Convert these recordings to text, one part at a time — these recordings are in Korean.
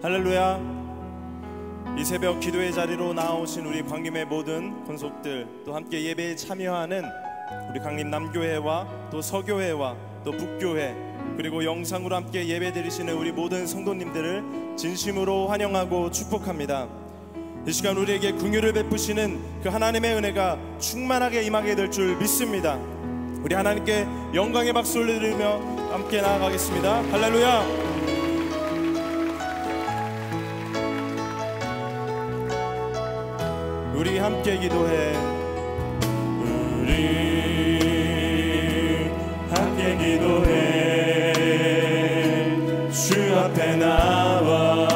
할렐루야. 이 새벽 기도의 자리로 나오신 우리 광림의 모든 권속들, 또 함께 예배에 참여하는 우리 강림 남교회와 또 서교회와 또 북교회, 그리고 영상으로 함께 예배 드리시는 우리 모든 성도님들을 진심으로 환영하고 축복합니다. 이 시간 우리에게 긍휼을 베푸시는 그 하나님의 은혜가 충만하게 임하게 될 줄 믿습니다. 우리 하나님께 영광의 박수 올려드리며 함께 나아가겠습니다. 할렐루야. 우리 함께 기도해. 우리 함께 기도해. 주 앞에 나와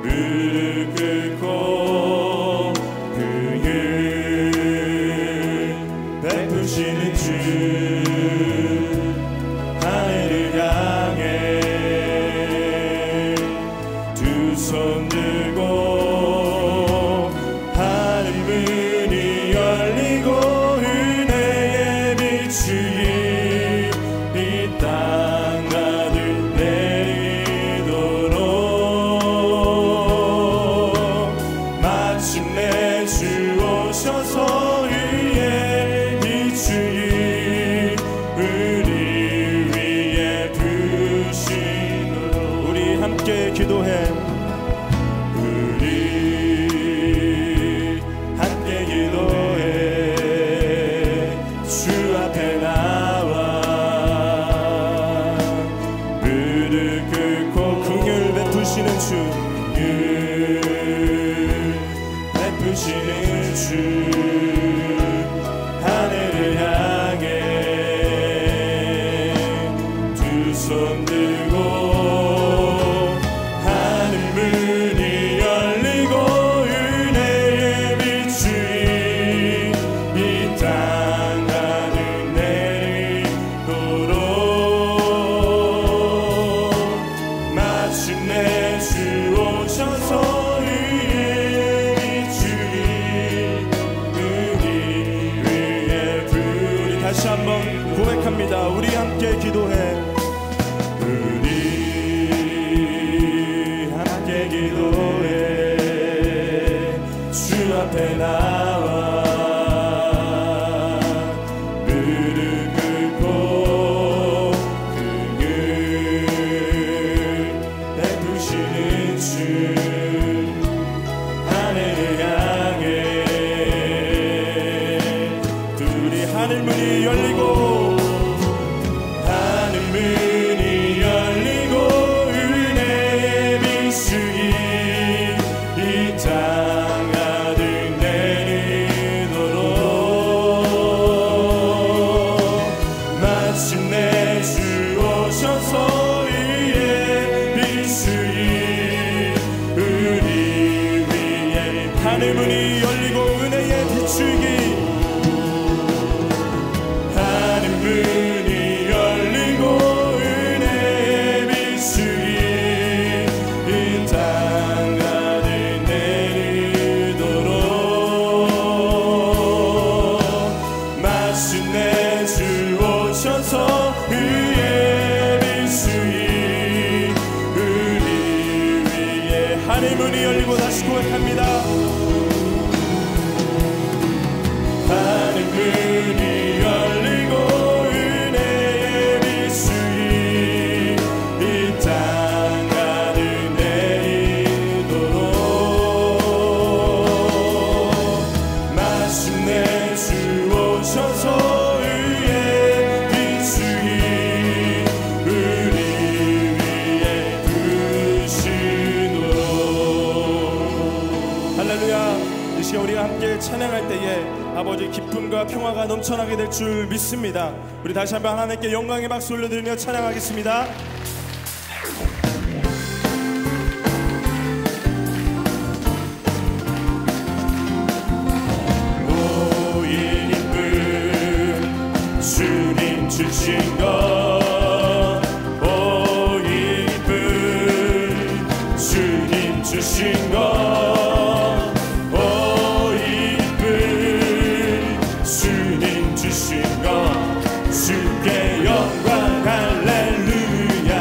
무릎 꿇고 긍휼 베푸시는 주 하늘을 향해 두 손 들고 기도해. 우리 함께 기도해. 주 앞에 나와 무릎 꿇고 긍휼 베푸시는 주, 긍휼 베푸시는 주 하늘을 향해 두 손 들고 다시 한번 고백합니다. 우리 함께 기도해. 우리 함께 기도해. 주 앞에 나와 무릎 꿇고 긍휼 베푸시는 주 하늘을 향해 둘이 하늘문이 열리고 하늘문이 열리고 은혜의 빛이 이 땅 가득 내리도록 마침내 주 오셔서 의의 빛이 우리 위에 하늘문이 열리고 은혜의 비추기 문이 열리고 은혜의 빛이 이 땅 가득 내리도록 마침내 주 오셔서 의의 빛이 우리 위에 하늘문이 열리고 다시 고백합니다. 하늘문이 열리고 우리가 함께 찬양할 때에 아버지 기쁨과 평화가 넘쳐나게 될 줄 믿습니다. 우리 다시 한번 하나님께 영광의 박수 올려드리며 찬양하겠습니다. 오일 이쁜 주님 주신 것, 오일 이쁜 주님 주신 것, 주신 것 주께 영광 할렐루야.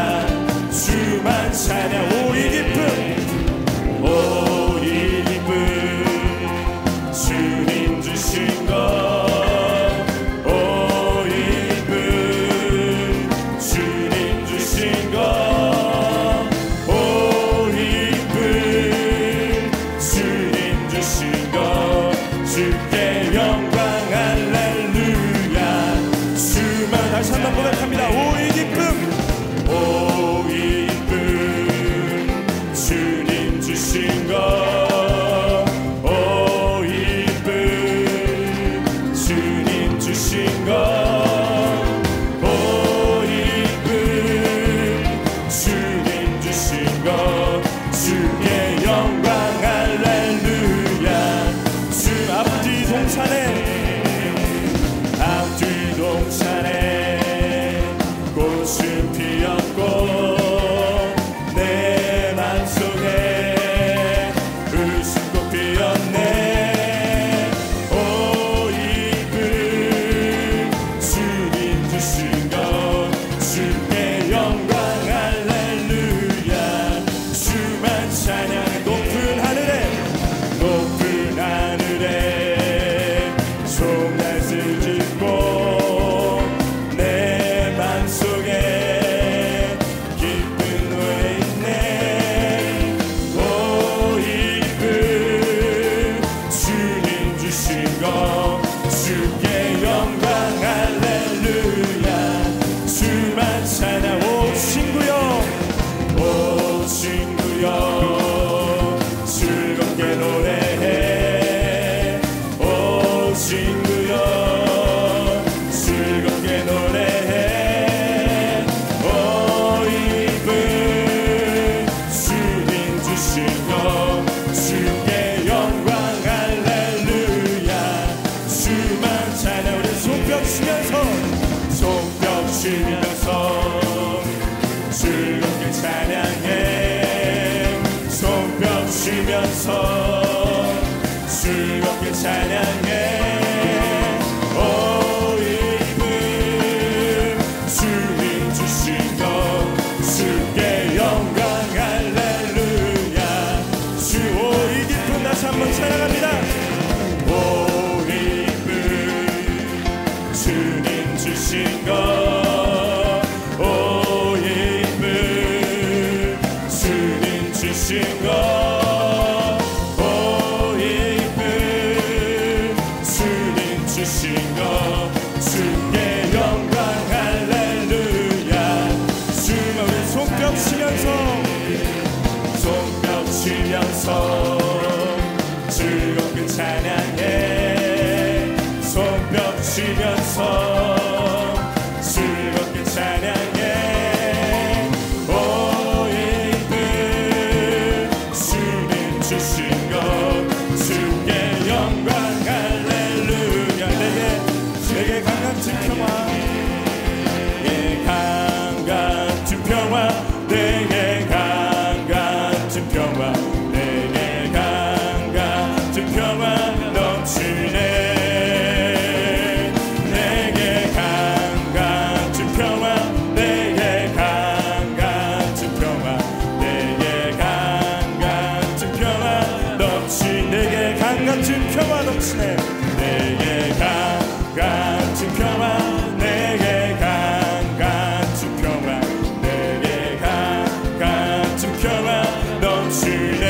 친구여 즐겁게 노래해. 오 친구여 즐겁게 노래해. 오 이분 주님 주신 것 주께 영광 할렐루야. 주만 찬양. 우리 손뼉 치면서 즐겁게 찬양해. 손뼉 치면서 즐겁게 찬양해. 오 이분 주님 주신 것 주께 영광 할렐루야. 주 오 이 기쁨 다시 한번 찬양합니다. 오 이분 주님 주신 것 주신 것. 오 이쁜 주님 주신 것 주께 영광 할렐루야. 주만 우리 손뼉 치면서 즐겁게 찬양해. 손뼉 치면서 즐겁게 찬양해. 주신 것 주께 영광 할렐루야. 내게 강 같은 평화, 내게 강 같은 평화, 내게 강 같은 평화, 내게 강 같은 평화 넘치네. 내게 강 같은 평화, 내게 강 같은 평화, 내게 강 같은 평화 넘치네. 내게 강 같은 평화 넘치네. 내게 강 같은 평화, 내게 강 같은 평화, 내게 강 같은 평화 넘치네.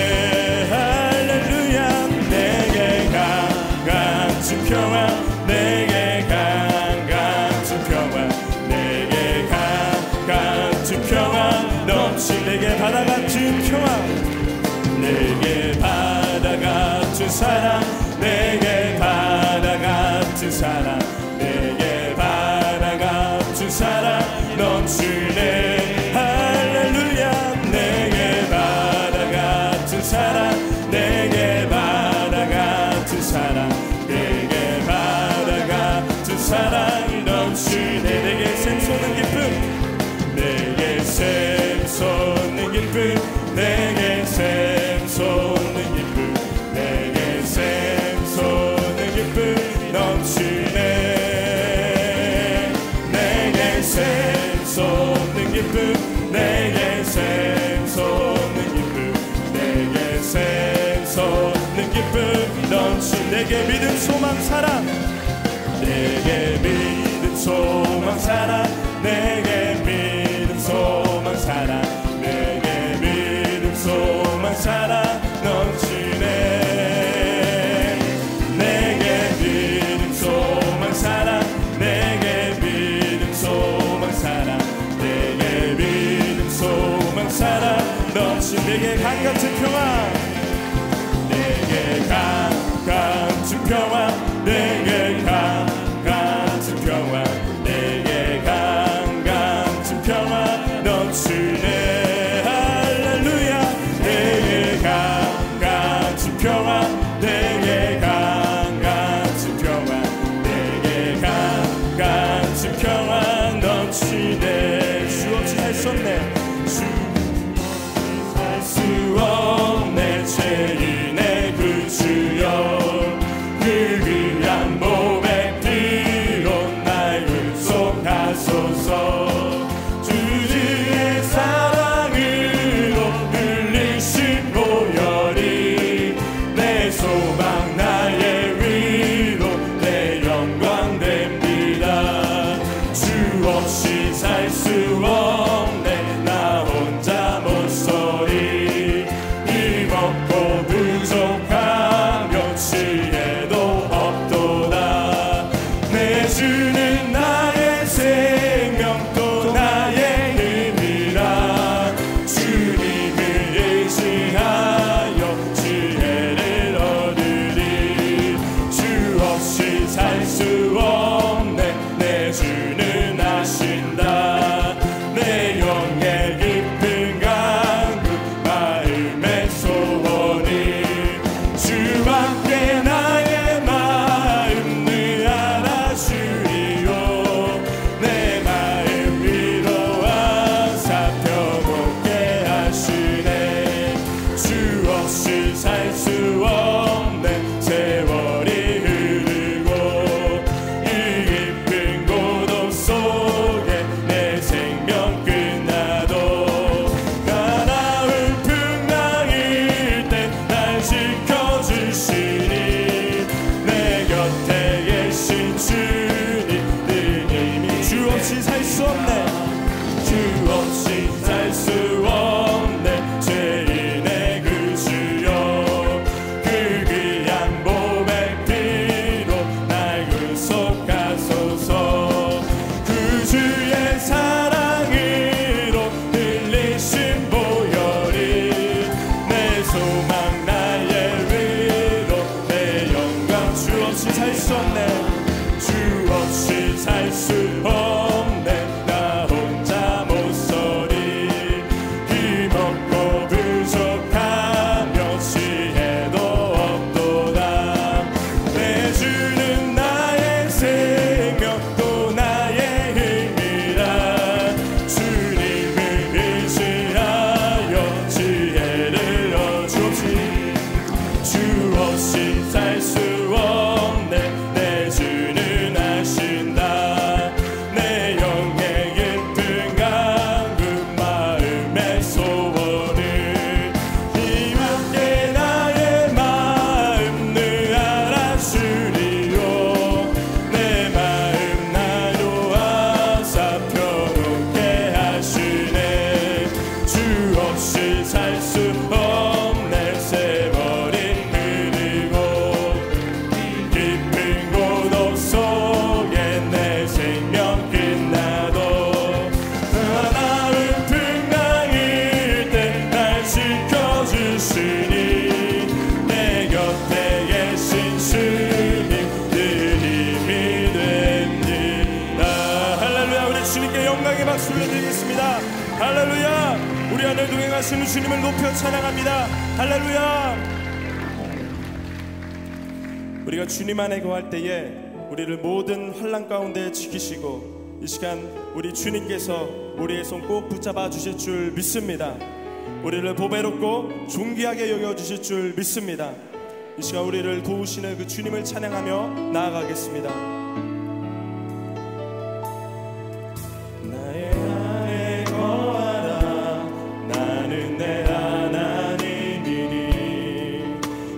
할렐루야. 내게 강 같은 평화, 내게 강 같은 평화, 내게 강 같은 평화 넘치. 내게 바다 같은 평화, 내게 바다 같은 사랑, 내게 바다 같은 사랑, 내게 바다 같은 사랑 넘치네. 할렐루야. 내게 바다 같은 사랑, 내게 바다 같은 사랑, 내게 바다 같은 사랑이 넘치네. 내게 샘솟는 기쁨, 내게 샘솟는 기쁨, 내게 샘솟는 기쁨, 내게 샘솟는 기쁨 넘치네. 내게 샘솟는 기쁨, 내게 샘솟는 기쁨, 내게 샘솟는 기쁨 넘치. 내게 믿음 소망 사랑, 내게 믿음 소망 사랑, 내게 믿음 소망 사랑, 내게 믿음 소망 사랑 넘치네. 내게 믿음 소망 사랑, 내게 믿음 소망 사랑, 내게 믿음 소망 사랑 넘치. 내게 강 같은 평화, 내게 강 같은 평화, 내게 강 같은 평화, 내게 강 같은 평화 넘치네. 할렐루야. 내게 강 같은 평화, 내게 강 같은 평화, 내게 강 같은 평화 넘치네. 주 없이 살 수 없네. 주 살 수 없네. 죄인의 그 주여 그 없이 살 수 없네. 세월이 흐르고 이 깊은 고독 속에 내 생명 끝나도 가나운 풍랑일 때 날 지켜주시니 내 곁에 계신 주님 능히 주 없이 살 수 없네. 주 없이 살 수 없네. 죄인의 그 주여 그 귀한 보배 피로 날 구속하소서. 그 주의 사랑으로 흘리신 보혈이 내 소망 나의 위로 내 영광. 주 없이 살 수 없네. 주 없이 살 수 없네. 나 혼자 못 서리. 힘없고 부족하며 지혜도 없도다. 내 주는 나의 생명 또 나의 힘이라. 주님을 의지하여 지혜를 얻으옵시. 주 없이 살 수 없네. 내 주는 하신다. 내 영의 깊은 강금 마음의 소원을 힘없게 나의 마음 늘 알아주리요. 내 마음 나로 하사 평온케 하시네. 주 없이 살 수 없네. 세월이 흐르고 깊은 고독 속에 내 생명 끝나도 가나운 풍랑일 때 날 지켜주시니 내 곁에 계신 주님 늘 힘이 됩니다. 할렐루야. 우리 주님께 영광의 박수 올려드리겠습니다. 할렐루야. 우리 안에 동행하시는 주님을 높여 찬양합니다. 할렐루야. 우리가 주님 안에 거할 때에 우리를 모든 환난 가운데 지키시고 이 시간 우리 주님께서 우리의 손 꼭 붙잡아 주실 줄 믿습니다. 우리를 보배롭고 존귀하게 여겨주실 줄 믿습니다. 이 시간 우리를 도우시는 그 주님을 찬양하며 나아가겠습니다. 나의 안에 거하라. 나는 내 하나님이니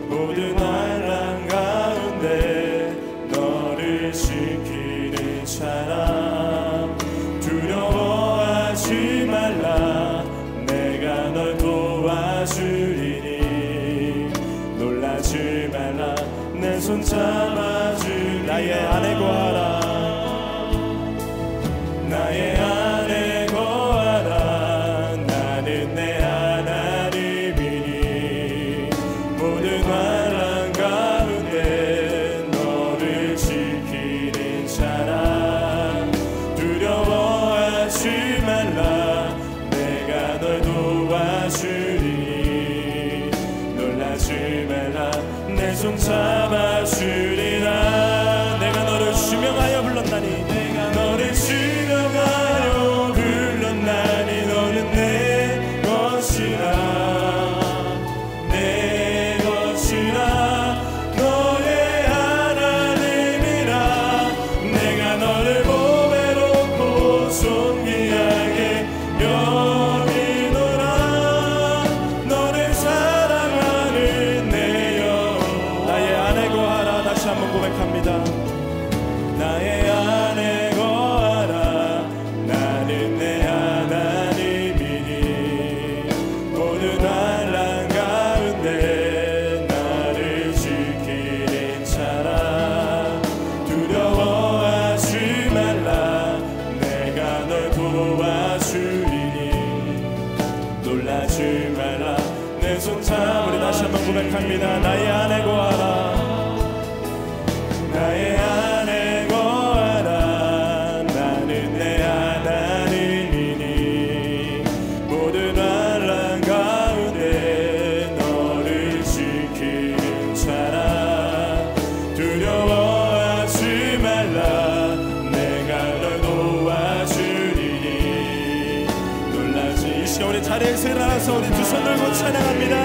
모든 환난 가운데 너를 지키는 사람. 두려워하지 말라. 내가 널 도와주리니 놀라지 말라. 내 손 잡아주리. 나의 안에 거하라. 나의 안에 거하라. 나는 내 하나님이니 모든 환난 가운데 너를 지키는 사람. 두려워하지 말라. 내가 널 도와주리니 놀라지 말라. 내 손 잡아주리라. 내가 너를 주명하여 불렀나니 내가 너를 주명하여 불렀나니 너는 내 것이라. 내 것이라. 너의 하나님이라. 내가 너를 보배롭고 존귀하게 여기노라. 너를 사랑하는 내 영. 나의 안에 거하라. 다시 한번 고백합니다. 나의 안에 거하라. 나는 내 하나님이니 모든 환난 가운데 나를 지키는 사람. 두려워하지 말라. 내가 널 도와주리니 놀라지 말라. 내 손 잡아. 우리 다시 한번 고백합니다. 나의 안에 거하라. 나의 안에 거하라. 나는 내 하나님이니 모든 환난 가운데 너를 지키는 사람. 두려워하지 말라. 내가 널 도와주리니 놀라지. 이 시간 우리 자리에서 일어나서 우리 두 손 들고 찬양합니다.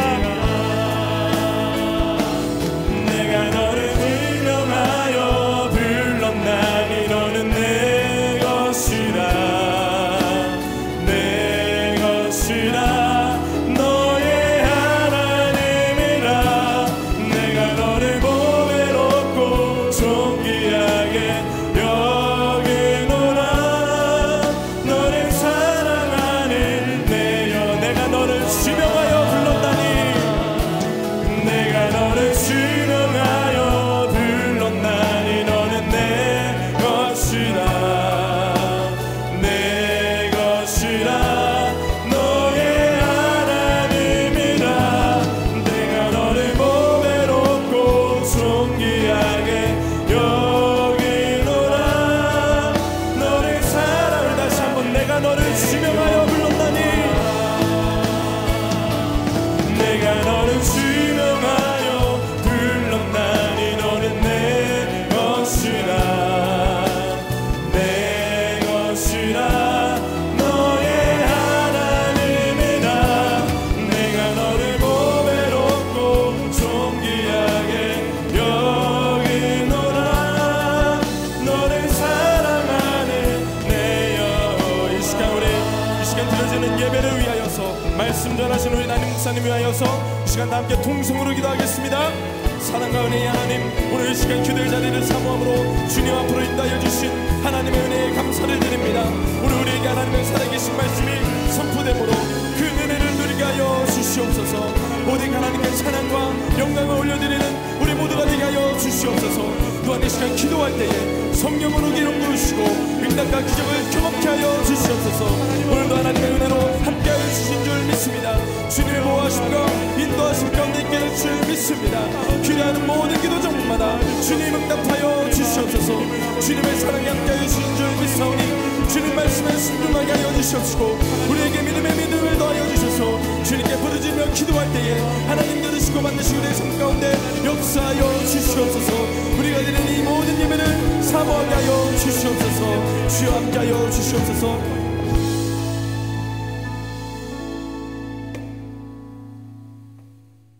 선전하신 우리 담임 목사님 위하여서 이 시간 다 함께 통성으로 기도하겠습니다. 사랑과 은혜의 하나님, 오늘 이 시간 기도의 자리를 사모함으로 주님 앞으로 인도하여 주신 하나님의 은혜에 감사를 드립니다. 오늘 우리에게 하나님의 살아계신 말씀이 선포되므로 그 은혜를 누리게 하여 주시옵소서. 모든 하나님께 찬양과 영광을 올려드리는 우리 모두가 되게 하여 주시옵소서. 또한 이 시간 기도할 때에 성령으로 기름 부으시고 응답과 기적을 경험케 하여 주시옵소서. 오늘도 하나님의 은혜로 함께하여 주신 줄 믿습니다. 주님의 보호하심과 인도하심 가운데 있게 될 줄 믿습니다. 기도하는 모든 기도 종마다 주님 응답하여 주시옵소서. 주님의 사랑에 함께하여 주신 줄 믿사오니 주님 말씀에 순종하게 하여 주시옵시고 우리에게 믿음의 믿음을 더하여 주셔서 주님께 부르짖으며 기도할 때에 하나님 들으시고 반드시 우리의 삶 가운데 역사하여 주시옵소서. 우리가 드리는 이 모든 예배를 사모하게 하여 주시옵소서. 주여 함께 하여 주시옵소서.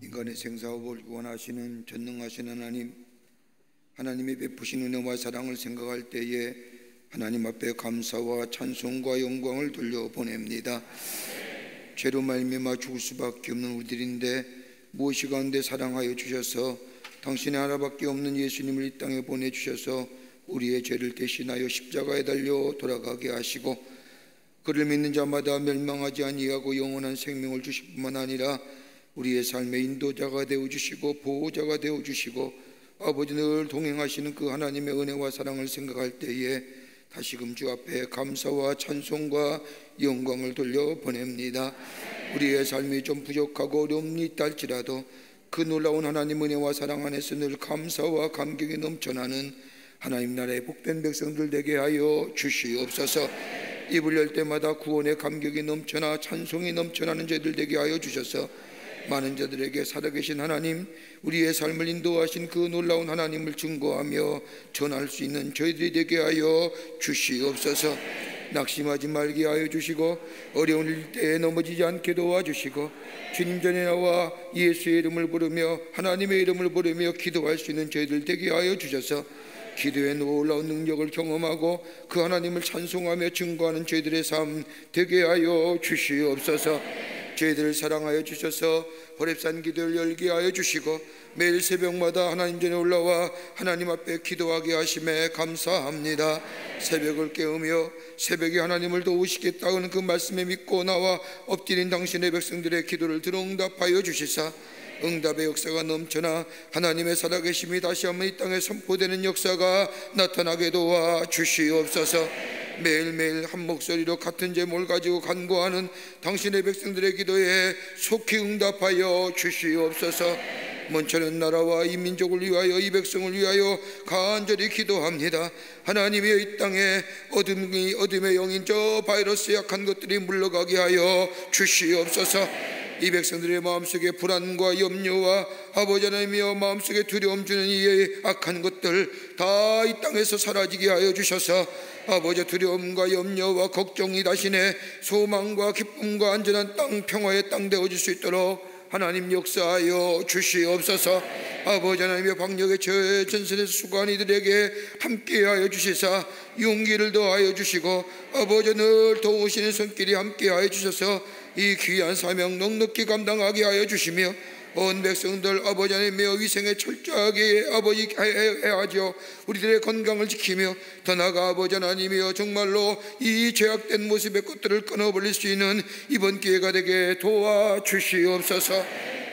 인간의 생사업을 구원하시는 전능하신 하나님, 하나님의 베푸신 은혜와 사랑을 생각할 때에 하나님 앞에 감사와 찬송과 영광을 돌려보냅니다. 죄로 말미암아 죽을 수밖에 없는 우리들인데 무엇이 가운데 사랑하여 주셔서 당신의 하나밖에 없는 예수님을 이 땅에 보내주셔서 우리의 죄를 대신하여 십자가에 달려 돌아가게 하시고 그를 믿는 자마다 멸망하지 아니하고 영원한 생명을 주실 뿐만 아니라 우리의 삶의 인도자가 되어주시고 보호자가 되어주시고 아버지 늘 동행하시는 그 하나님의 은혜와 사랑을 생각할 때에 다시금 주 앞에 감사와 찬송과 영광을 돌려보냅니다. 우리의 삶이 좀 부족하고 어려움이 있다 할지라도 그 놀라운 하나님 은혜와 사랑 안에서 늘 감사와 감격이 넘쳐나는 하나님 나라의 복된 백성들 되게 하여 주시옵소서. 입을 열 때마다 구원의 감격이 넘쳐나 찬송이 넘쳐나는 저희들 되게 하여 주셔서 많은 자들에게 살아계신 하나님, 우리의 삶을 인도하신 그 놀라운 하나님을 증거하며 전할 수 있는 저희들이 되게 하여 주시옵소서. 낙심하지 말게 하여 주시고 어려운 일 때에 넘어지지 않게 도와주시고 주님 전에 나와 예수의 이름을 부르며 하나님의 이름을 부르며 기도할 수 있는 저희들 되게 하여 주셔서 기도의 놀라운 능력을 경험하고 그 하나님을 찬송하며 증거하는 저희들의 삶 되게 하여 주시옵소서. 저희들을 사랑하여 주셔서 호렙산 기도를 열게 하여 주시고 매일 새벽마다 하나님 전에 올라와 하나님 앞에 기도하게 하심에 감사합니다. 새벽을 깨우며 새벽에 하나님을 도우시겠다는 그 말씀에 믿고 나와 엎드린 당신의 백성들의 기도를 들어응답하여 주시사 응답의 역사가 넘쳐나 하나님의 살아계심이 다시 한번 이 땅에 선포되는 역사가 나타나게 도와 주시옵소서. 매일매일 한 목소리로 같은 제목을 가지고 간구하는 당신의 백성들의 기도에 속히 응답하여 주시옵소서. 먼저는 나라와 이 민족을 위하여 이 백성을 위하여 간절히 기도합니다. 하나님의 이 땅에 어둠의 영인 저 바이러스 약한 것들이 물러가게 하여 주시옵소서. 이 백성들의 마음속에 불안과 염려와 아버지 하나님이여 마음속에 두려움 주는 이 악한 것들 다 이 땅에서 사라지게 하여 주셔서 아버지 두려움과 염려와 걱정이 대신에 소망과 기쁨과 안전한 땅 평화의 땅 되어질 수 있도록 하나님 역사하여 주시옵소서. 아버지 하나님의 방역의 전선에서 수고한 이들에게 함께하여 주시사 용기를 더하여 주시고 아버지 늘 도우시는 손길이 함께하여 주셔서 이 귀한 사명 넉넉히 감당하게 하여 주시며 온 백성들 아버지 하나님의 위생에 철저하게 아버지 해야죠. 우리들의 건강을 지키며 더 나아가 아버지 하나님이여 정말로 이 죄악된 모습의 것들을 끊어버릴 수 있는 이번 기회가 되게 도와주시옵소서.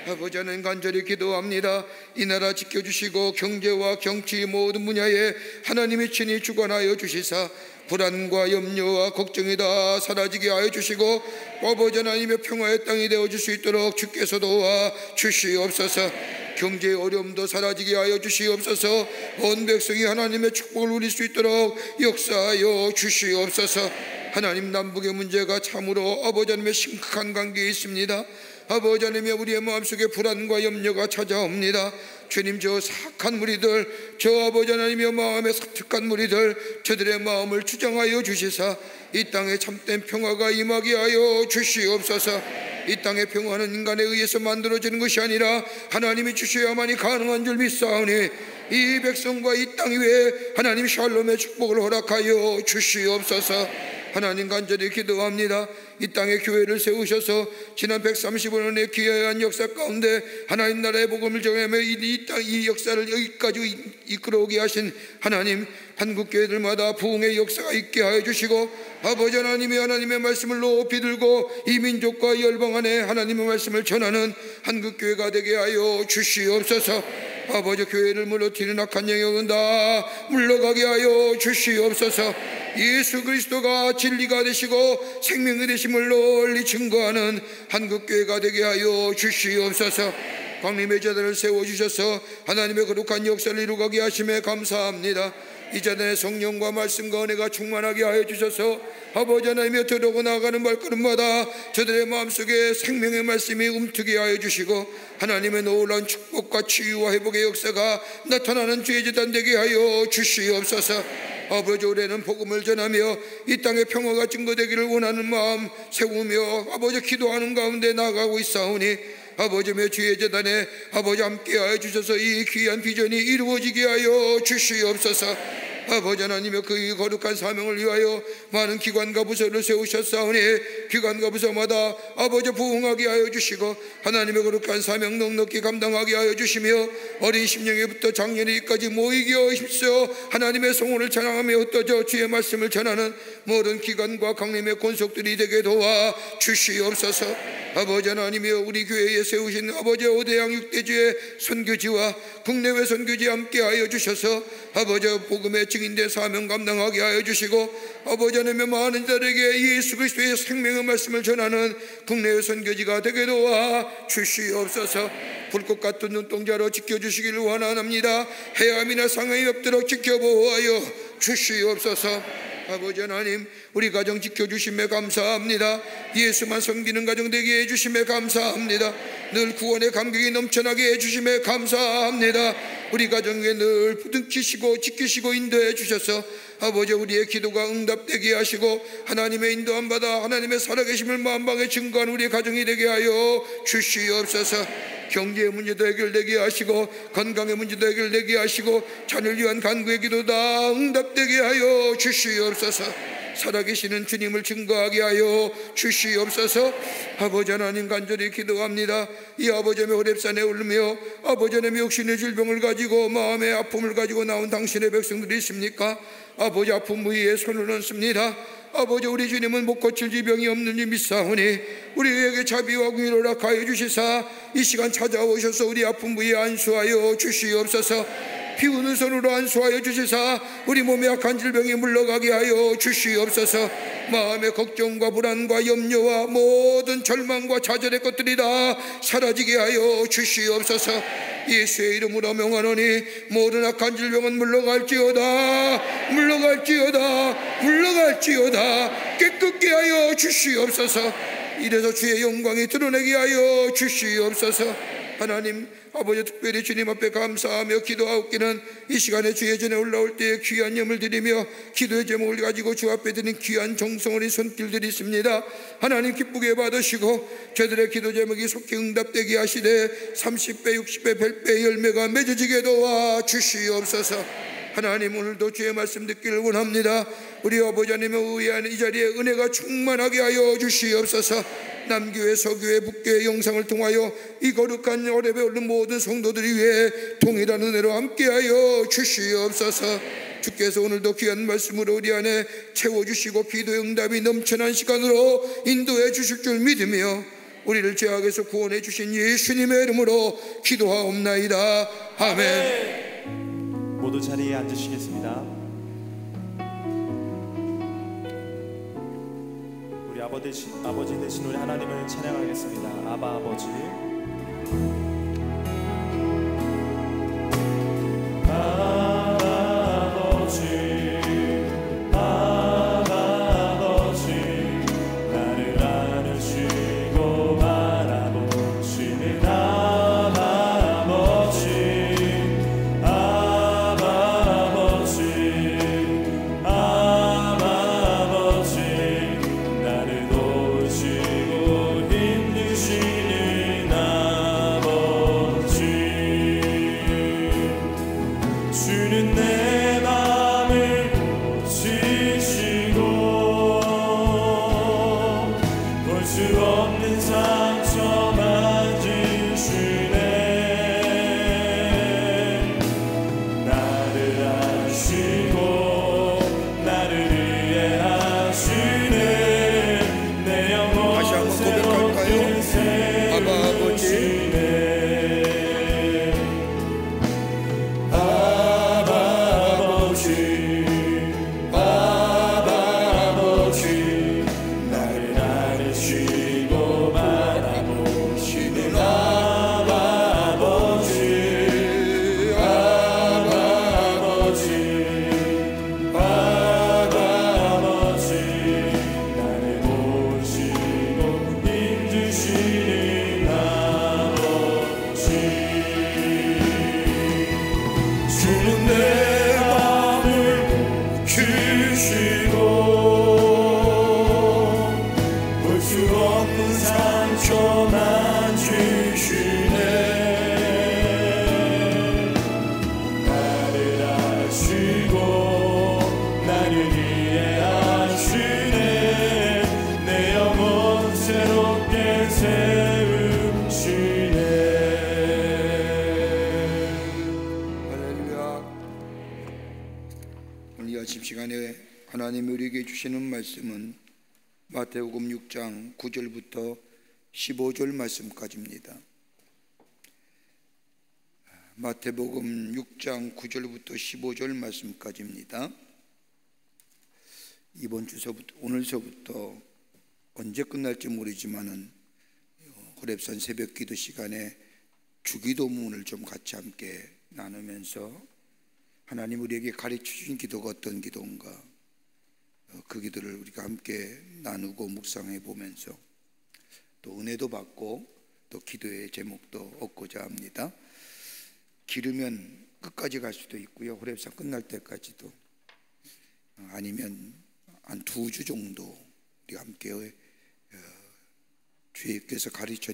아버지 하나님 간절히 기도합니다. 이 나라 지켜주시고 경제와 정치 모든 분야에 하나님의 친히 주관하여 주시사 불안과 염려와 걱정이 다 사라지게 하여 주시고 아버지 하나님의 평화의 땅이 되어줄 수 있도록 주께서 도와 주시옵소서. 경제의 어려움도 사라지게 하여 주시옵소서. 온 백성이 하나님의 축복을 누릴 수 있도록 역사하여 주시옵소서. 하나님 남북의 문제가 참으로 아버지 하나님의 심각한 관계에 있습니다. 아버지 하나님의 우리의 마음속에 불안과 염려가 찾아옵니다. 주님 저 사악한 무리들 저 아버지 하나님의 마음에 사특한 무리들 저들의 마음을 주장하여 주시사 이 땅에 참된 평화가 임하게 하여 주시옵소서. 이 땅의 평화는 인간에 의해서 만들어지는 것이 아니라 하나님이 주셔야만이 가능한 줄 믿사오니 이 백성과 이 땅 위에 하나님 샬롬의 축복을 허락하여 주시옵소서. 하나님 간절히 기도합니다. 이 땅에 교회를 세우셔서 지난 135년의 귀한 역사 가운데 하나님 나라의 복음을 전하며 이 역사를 여기까지 이끌어오게 하신 하나님, 한국교회들마다 부흥의 역사가 있게 하여 주시고, 아버지 하나님의 말씀을 높이 들고 이 민족과 열방 안에 하나님의 말씀을 전하는 한국교회가 되게 하여 주시옵소서. 아버지, 교회를 무너뜨리는 악한 영역은 다 물러가게 하여 주시옵소서. 예수 그리스도가 진리가 되시고 생명이 되심을 널리 증거하는 한국교회가 되게 하여 주시옵소서. 광림의 제단을 세워주셔서 하나님의 거룩한 역사를 이루가게 하심에 감사합니다. 이 제단에 성령과 말씀과 은혜가 충만하게 하여 주셔서 아버지 하나님의 들어오고 나아가는 발걸음마다 저들의 마음속에 생명의 말씀이 움트게 하여 주시고, 하나님의 놀라운 축복과 치유와 회복의 역사가 나타나는 주의 제단 되게 하여 주시옵소서. 아버지, 올해는 복음을 전하며 이 땅에 평화가 증거되기를 원하는 마음 세우며 아버지 기도하는 가운데 나아가고 있사오니, 아버지며 주의 제단에 아버지 함께하여 주셔서 이 귀한 비전이 이루어지게 하여 주시옵소서. 아버지 하나님의 그 거룩한 사명을 위하여 많은 기관과 부서를 세우셨사오니 기관과 부서마다 아버지 부흥하게 하여 주시고, 하나님의 거룩한 사명 넉넉히 감당하게 하여 주시며, 어린 심령에부터 장년이까지 모이게 하십시오. 하나님의 성원을 찬양하며 흩어져 주의 말씀을 전하는 모든 기관과 강림의 권속들이 되게 도와 주시옵소서. 아버지 하나님이여, 우리 교회에 세우신 아버지 5대양 6대주의 선교지와 국내외 선교지 함께하여 주셔서 아버지 복음의 증인된 사명 감당하게 하여 주시고, 아버지 하나님의 많은 자들에게 예수 그리스도의 생명의 말씀을 전하는 국내외 선교지가 되게 도와 주시옵소서. 불꽃 같은 눈동자로 지켜주시기를 원합니다. 해암이나 상해에 없도록 지켜보아여 주시옵소서. 아버지 하나님, 우리 가정 지켜주심에 감사합니다. 예수만 섬기는 가정 되게 해주심에 감사합니다. 늘 구원의 감격이 넘쳐나게 해주심에 감사합니다. 우리 가정에 늘 부둥키시고 지키시고 인도해 주셔서 아버지, 우리의 기도가 응답되게 하시고 하나님의 인도함 받아 하나님의 살아계심을 만방에 증거하는 우리의 가정이 되게 하여 주시옵소서. 경제의 문제도 해결되게 하시고 건강의 문제도 해결되게 하시고 자녀를 위한 간구의 기도 다 응답되게 하여 주시옵소서. 살아계시는 주님을 증거하게 하여 주시옵소서. 아버지 하나님, 간절히 기도합니다. 이 아버지의 호렙산에 오르며 아버지 하나님의 육신의 질병을 가지고 마음의 아픔을 가지고 나온 당신의 백성들이 있습니까? 아버지, 아픔 위에 손을 얹습니다. 아버지, 우리 주님은 못 고칠 지병이 없는 줄 믿사오니 우리에게 자비와 긍휼을 허락하여 주시사 이 시간 찾아오셔서 우리 아픔 위에 안수하여 주시옵소서. 비우는 손으로 안수하여 주시사 우리 몸에 약한 질병이 물러가게 하여 주시옵소서. 마음의 걱정과 불안과 염려와 모든 절망과 좌절의 것들이 다 사라지게 하여 주시옵소서. 예수의 이름으로 명하노니 모든 악한 질병은 물러갈지어다, 물러갈지어다, 물러갈지어다. 깨끗게 하여 주시옵소서. 이래서 주의 영광이 드러내게 하여 주시옵소서. 하나님 아버지, 특별히 주님 앞에 감사하며 기도하옵기는 이 시간에 주의 전에 올라올 때에 귀한 염을 드리며 기도의 제목을 가지고 주 앞에 드린 귀한 정성어린 손길들이 있습니다. 하나님 기쁘게 받으시고 저들의 기도 제목이 속히 응답되게 하시되 30배 60배 100배의 열매가 맺어지게 도와 주시옵소서. 하나님, 오늘도 주의 말씀 듣기를 원합니다. 우리 아버지 하나님의 의한 이 자리에 은혜가 충만하게 하여 주시옵소서. 남교회, 서교회, 북교회 영상을 통하여 이 거룩한 호렙에 오른 모든 성도들이 위해 동일한 은혜로 함께하여 주시옵소서. 주께서 오늘도 귀한 말씀으로 우리 안에 채워주시고 기도의 응답이 넘쳐난 시간으로 인도해 주실 줄 믿으며 우리를 죄악에서 구원해 주신 예수님의 이름으로 기도하옵나이다. 아멘. 모두 자리에 앉으시겠습니다. 우리 아버지 되신 우리 하나님을 찬양하겠습니다. 아바 아버지. 나를 도우시고 힘주시는 아버지 시간에 하나님이 우리에게 주시는 말씀은 마태복음 6장 9절부터 15절 말씀까지입니다. 마태복음 6장 9절부터 15절 말씀까지입니다. 이번 주서부터 오늘서부터 언제 끝날지 모르지만은 호렙산 새벽 기도 시간에 주기도문을 좀 같이 함께 나누면서 하나님 우리에게 가르쳐 주신 기도가 어떤 기도인가, 그 기도를 우리가 함께 나누고 묵상해 보면서 또 은혜도 받고 또 기도의 제목도 얻고자 합니다. 길으면 끝까지 갈 수도 있고요, 호렙산 끝날 때까지도, 아니면 한 2주 정도 우리가 함께 주님께서 가르쳐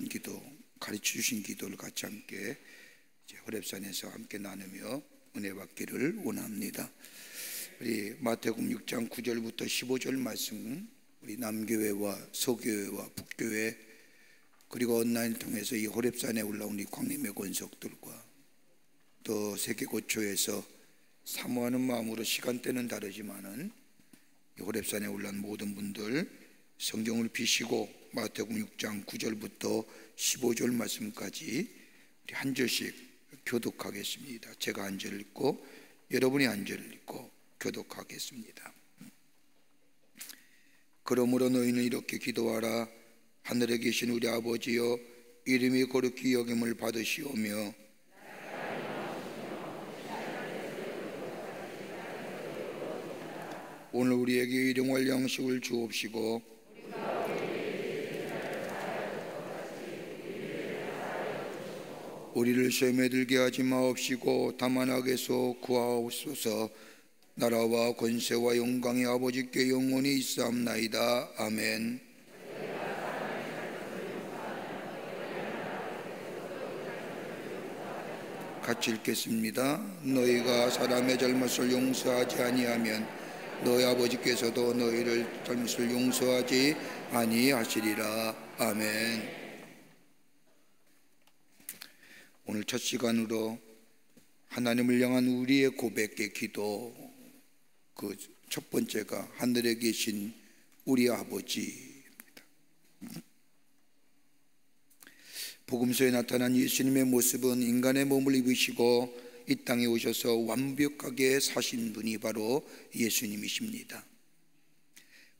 주신 기도를 같이 함께 호렙산에서 함께 나누며 은혜 받기를 원합니다. 우리 마태복음 6장 9절부터 15절 말씀, 우리 남교회와 서교회와 북교회 그리고 온라인을 통해서 이 호렙산에 올라온 우리 광림의 권속들과 또 세계 고초에서 사모하는 마음으로, 시간대는 다르지만은 이 호렙산에 올라온 모든 분들 성경을 비시고 마태복음 6장 9절부터 15절 말씀까지 우리 한 절씩 교독하겠습니다. 제가 한 절을 읽고 여러분이 한 절을 읽고 교독하겠습니다. 그러므로 너희는 이렇게 기도하라. 하늘에 계신 우리 아버지여, 이름이 거룩히 여김을 받으시오며 오늘 우리에게 일용할 양식을 주옵시고 우리를 시험에 들게 하지 마옵시고 다만 악에서 구하옵소서. 나라와 권세와 영광이 아버지께 영원히 있사옵나이다. 아멘. 같이 읽겠습니다. 너희가 사람의 잘못을 용서하지 아니하면 너희 아버지께서도 너희를 잘못을 용서하지 아니하시리라. 아멘. 오늘 첫 시간으로 하나님을 향한 우리의 고백의 기도, 그 첫 번째가 하늘에 계신 우리 아버지입니다. 복음서에 나타난 예수님의 모습은 인간의 몸을 입으시고 이 땅에 오셔서 완벽하게 사신 분이 바로 예수님이십니다.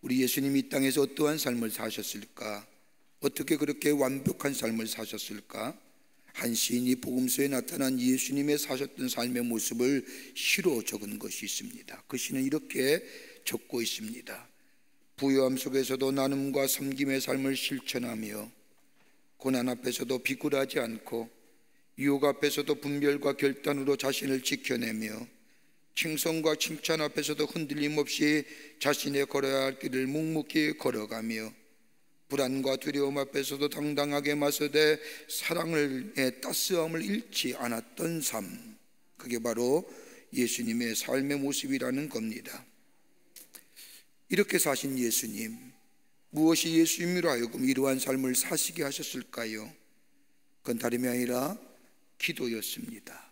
우리 예수님이 이 땅에서 어떠한 삶을 사셨을까? 어떻게 그렇게 완벽한 삶을 사셨을까? 한 시인이 복음서에 나타난 예수님의 사셨던 삶의 모습을 시로 적은 것이 있습니다. 그 시는 이렇게 적고 있습니다. 부요함 속에서도 나눔과 섬김의 삶을 실천하며 고난 앞에서도 비굴하지 않고 유혹 앞에서도 분별과 결단으로 자신을 지켜내며 칭송과 칭찬 앞에서도 흔들림 없이 자신의 걸어야 할 길을 묵묵히 걸어가며 불안과 두려움 앞에서도 당당하게 맞서되 사랑의 따스함을 잃지 않았던 삶, 그게 바로 예수님의 삶의 모습이라는 겁니다. 이렇게 사신 예수님, 무엇이 예수님으로 하여금 이러한 삶을 사시게 하셨을까요? 그건 다름이 아니라 기도였습니다.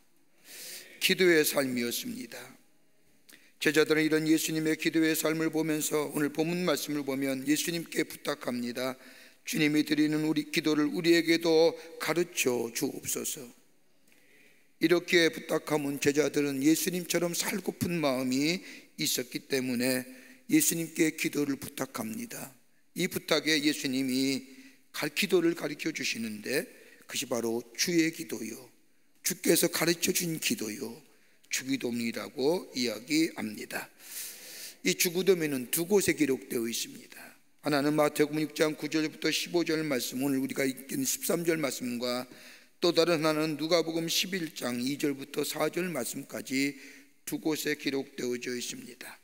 기도의 삶이었습니다. 제자들은 이런 예수님의 기도의 삶을 보면서 오늘 본문 말씀을 보면 예수님께 부탁합니다. 주님이 드리는 우리 기도를 우리에게도 가르쳐 주옵소서. 이렇게 부탁하면 제자들은 예수님처럼 살고픈 마음이 있었기 때문에 예수님께 기도를 부탁합니다. 이 부탁에 예수님이 기도를 가르쳐 주시는데 그것이 바로 주의 기도요, 주께서 가르쳐 준 기도요, 주기도문이라고 이야기합니다. 이 주기도문은 두 곳에 기록되어 있습니다. 하나는 마태복음 6장 9절부터 15절 말씀, 오늘 우리가 읽은 13절 말씀과 또 다른 하나는 누가복음 11장 2절부터 4절 말씀까지 두 곳에 기록되어져 있습니다.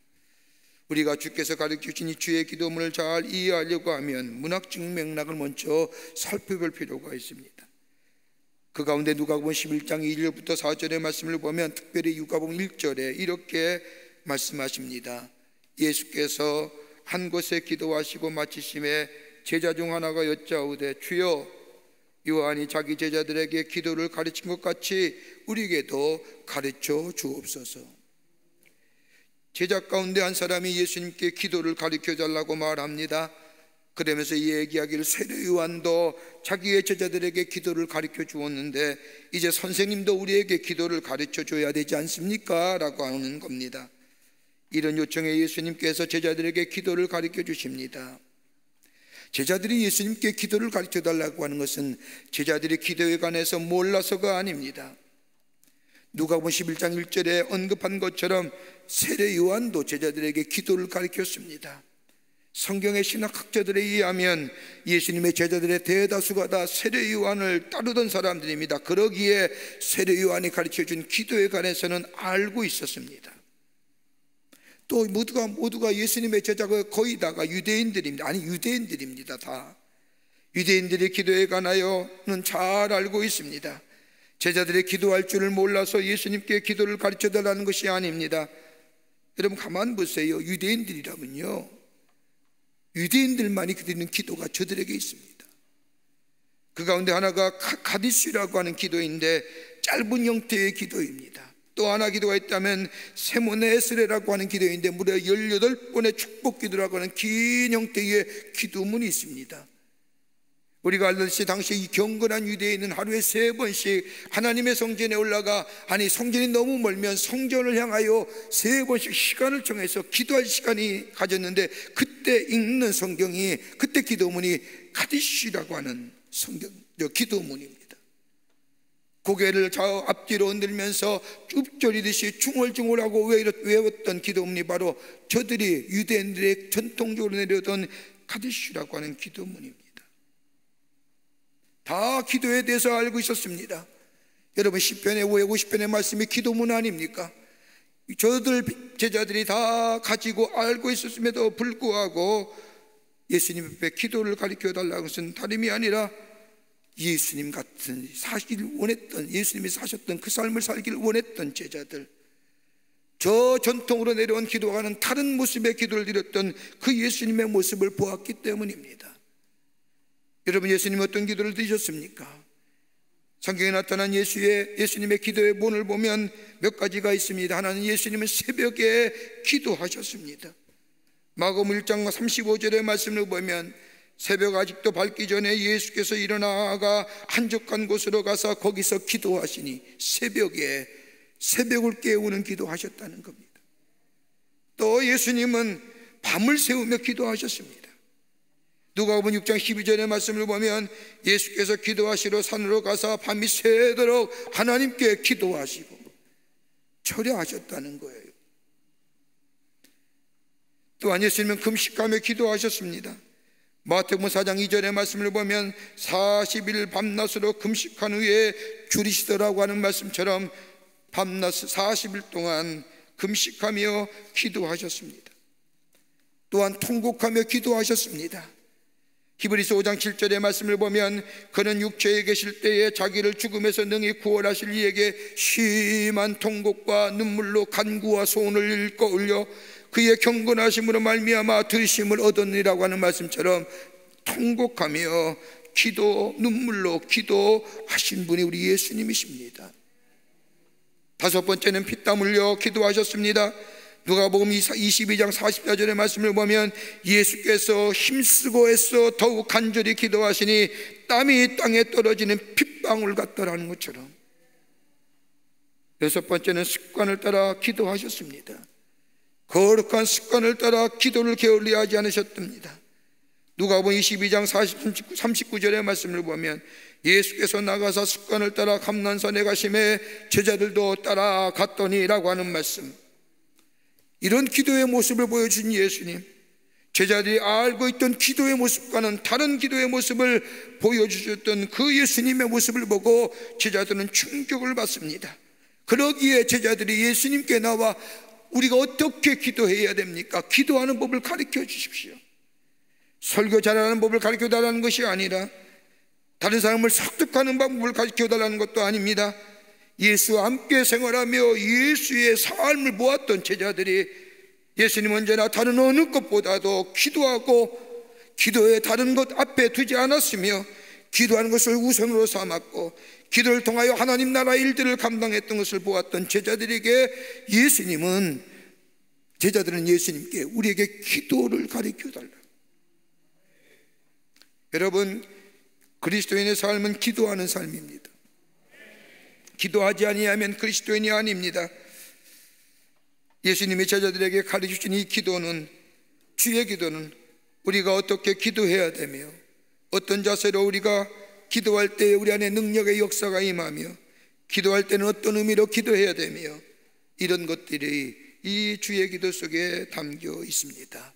우리가 주께서 가르쳐주신 이 주의 기도문을 잘 이해하려고 하면 문학적 맥락을 먼저 살펴볼 필요가 있습니다. 그 가운데 누가복음 11장 2절부터 4절의 말씀을 보면 특별히 누가복음 1절에 이렇게 말씀하십니다. 예수께서 한 곳에 기도하시고 마치심에 제자 중 하나가 여짜오되 주여, 요한이 자기 제자들에게 기도를 가르친 것 같이 우리에게도 가르쳐 주옵소서. 제자 가운데 한 사람이 예수님께 기도를 가르쳐 달라고 말합니다. 그러면서 얘기하기를 세례 요한도 자기의 제자들에게 기도를 가르쳐 주었는데 이제 선생님도 우리에게 기도를 가르쳐 줘야 되지 않습니까? 라고 하는 겁니다. 이런 요청에 예수님께서 제자들에게 기도를 가르쳐 주십니다. 제자들이 예수님께 기도를 가르쳐 달라고 하는 것은 제자들이 기도에 관해서 몰라서가 아닙니다. 누가복음 11장 1절에 언급한 것처럼 세례 요한도 제자들에게 기도를 가르쳤습니다. 성경의 신학학자들에 의하면 예수님의 제자들의 대다수가 다 세례 요한을 따르던 사람들입니다. 그러기에 세례 요한이 가르쳐준 기도에 관해서는 알고 있었습니다. 또 모두가 예수님의 제자가 거의 다가 유대인들입니다. 아니 유대인들입니다. 다 유대인들의 기도에 관하여는 잘 알고 있습니다. 제자들의 기도할 줄을 몰라서 예수님께 기도를 가르쳐 달라는 것이 아닙니다. 여러분 가만 보세요. 유대인들이라면요, 유대인들만이 드리는 기도가 저들에게 있습니다. 그 가운데 하나가 가디스라고 하는 기도인데 짧은 형태의 기도입니다. 또 하나 기도가 있다면 세모네 에스레라고 하는 기도인데 무려 18번의 축복 기도라고 하는 긴 형태의 기도문이 있습니다. 우리가 알듯이 당시 이 경건한 유대인은 하루에 3번씩 하나님의 성전에 올라가, 아니 성전이 너무 멀면 성전을 향하여 3번씩 시간을 정해서 기도할 시간이 가졌는데, 그때 읽는 성경이, 그때 기도문이 가디시라고 하는 성경 기도문입니다. 고개를 좌우 앞뒤로 흔들면서 줍저리듯이 중얼중얼하고 외웠던 기도문이 바로 저들이 유대인들의 전통적으로 내려오던 가디시라고 하는 기도문입니다. 다 기도에 대해서 알고 있었습니다. 여러분 시편의 50편의 말씀이 기도문 아닙니까? 저들 제자들이 다 가지고 알고 있었음에도 불구하고 예수님 앞에 기도를 가르쳐 달라는 것은 다름이 아니라 예수님 같은 사시기를 원했던, 예수님이 사셨던 그 삶을 살기를 원했던 제자들, 저 전통으로 내려온 기도와는 다른 모습의 기도를 드렸던 그 예수님의 모습을 보았기 때문입니다. 여러분 예수님 어떤 기도를 드리셨습니까? 성경에 나타난 예수님의 기도의 본을 보면 몇 가지가 있습니다. 하나는 예수님은 새벽에 기도하셨습니다. 마가복음 1장 35절의 말씀을 보면 새벽 아직도 밝기 전에 예수께서 일어나가 한적한 곳으로 가서 거기서 기도하시니 새벽에 새벽을 깨우는 기도하셨다는 겁니다. 또 예수님은 밤을 새우며 기도하셨습니다. 누가복음 6장 12절의 말씀을 보면 예수께서 기도하시러 산으로 가서 밤이 새도록 하나님께 기도하시고 철야하셨다는 거예요. 또한 예수님은 금식하며 기도하셨습니다. 마태복음 4장 2절의 말씀을 보면 40일 밤낮으로 금식한 후에 줄이시더라고 하는 말씀처럼 밤낮 40일 동안 금식하며 기도하셨습니다. 또한 통곡하며 기도하셨습니다. 히브리서 5장 7절의 말씀을 보면 그는 육체에 계실 때에 자기를 죽음에서 능히 구원하실 이에게 심한 통곡과 눈물로 간구와 소원을 일궈 올려 그의 경건하심으로 말미암아 들으심을 얻었느니라고 하는 말씀처럼 통곡하며 눈물로 기도하신 분이 우리 예수님이십니다. 5번째는 피땀 흘려 기도하셨습니다. 누가복음 22장 44절의 말씀을 보면 예수께서 힘쓰고 애써 더욱 간절히 기도하시니 땀이 땅에 떨어지는 핏방울 같더라는 것처럼 6번째는 습관을 따라 기도하셨습니다. 거룩한 습관을 따라 기도를 게을리하지 않으셨답니다. 누가복음 22장 39절의 말씀을 보면 예수께서 나가서 습관을 따라 감난산에 가심에 제자들도 따라갔더니라고 하는 말씀, 이런 기도의 모습을 보여준 예수님, 제자들이 알고 있던 기도의 모습과는 다른 기도의 모습을 보여주셨던 그 예수님의 모습을 보고 제자들은 충격을 받습니다. 그러기에 제자들이 예수님께 나와 우리가 어떻게 기도해야 됩니까? 기도하는 법을 가르쳐 주십시오. 설교 잘하는 법을 가르쳐 달라는 것이 아니라 다른 사람을 설득하는 방법을 가르쳐 달라는 것도 아닙니다. 예수와 함께 생활하며 예수의 삶을 보았던 제자들이 예수님 언제나 다른 어느 것보다도 기도하고 기도에 다른 것 앞에 두지 않았으며 기도하는 것을 우선으로 삼았고 기도를 통하여 하나님 나라의 일들을 감당했던 것을 보았던 제자들에게 예수님은 제자들은 예수님께 우리에게 기도를 가르쳐 달라. 여러분, 그리스도인의 삶은 기도하는 삶입니다. 기도하지 아니하면 그리스도인이 아닙니다. 예수님이 제자들에게 가르치신 이 기도는, 주의 기도는 우리가 어떻게 기도해야 되며, 어떤 자세로 우리가 기도할 때 우리 안에 능력의 역사가 임하며, 기도할 때는 어떤 의미로 기도해야 되며, 이런 것들이 이 주의 기도 속에 담겨 있습니다.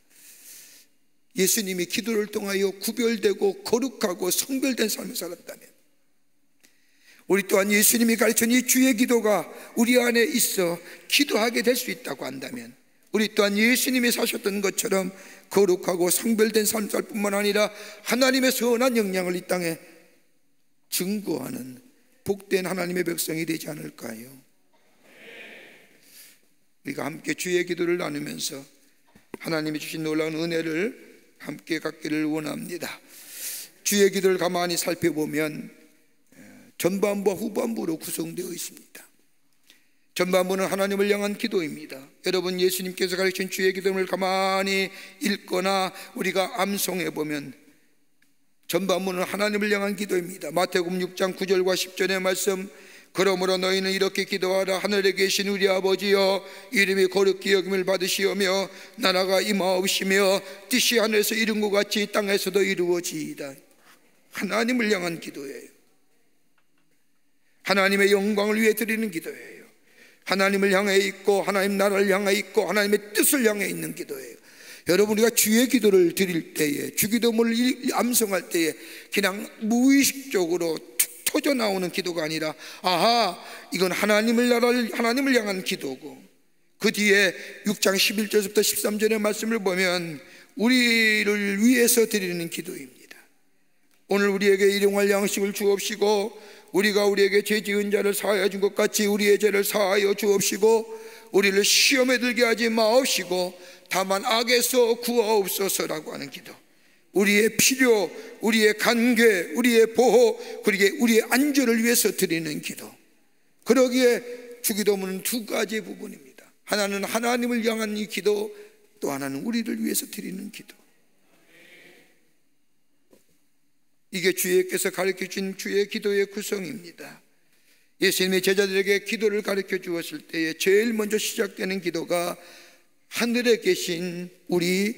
예수님이 기도를 통하여 구별되고 거룩하고 성별된 삶을 살았다면, 우리 또한 예수님이 가르친 이 주의 기도가 우리 안에 있어 기도하게 될 수 있다고 한다면, 우리 또한 예수님이 사셨던 것처럼 거룩하고 성별된 삶 살 뿐만 아니라 하나님의 선한 영향을 이 땅에 증거하는 복된 하나님의 백성이 되지 않을까요? 우리가 함께 주의 기도를 나누면서 하나님이 주신 놀라운 은혜를 함께 갖기를 원합니다. 주의 기도를 가만히 살펴보면 전반부와 후반부로 구성되어 있습니다. 전반부는 하나님을 향한 기도입니다. 여러분, 예수님께서 가르친 주의 기도를 가만히 읽거나 우리가 암송해 보면 전반부는 하나님을 향한 기도입니다. 마태복음 6장 9절과 10절의 말씀, 그러므로 너희는 이렇게 기도하라. 하늘에 계신 우리 아버지여, 이름이 거룩히 여김을 받으시오며 나라가 임하옵시며 뜻이 하늘에서 이룬 것 같이 땅에서도 이루어지이다. 하나님을 향한 기도예요. 하나님의 영광을 위해 드리는 기도예요. 하나님을 향해 있고 하나님 나라를 향해 있고 하나님의 뜻을 향해 있는 기도예요. 여러분, 우리가 주의 기도를 드릴 때에, 주기도문을 암송할 때에 그냥 무의식적으로 툭 터져 나오는 기도가 아니라, 아하, 이건 하나님을 향한 기도고, 그 뒤에 6장 11절부터 13절의 말씀을 보면 우리를 위해서 드리는 기도입니다. 오늘 우리에게 일용할 양식을 주옵시고, 우리가 우리에게 죄 지은 자를 사하여 준 것 같이 우리의 죄를 사하여 주옵시고, 우리를 시험에 들게 하지 마옵시고 다만 악에서 구하옵소서라고 하는 기도. 우리의 필요, 우리의 관계, 우리의 보호, 그리고 우리의 안전을 위해서 드리는 기도. 그러기에 주기도문은 두 가지 부분입니다. 하나는 하나님을 향한 이 기도, 또 하나는 우리를 위해서 드리는 기도. 이게 주님께서 가르쳐준 주의 기도의 구성입니다. 예수님이 제자들에게 기도를 가르쳐 주었을 때에 제일 먼저 시작되는 기도가 하늘에 계신 우리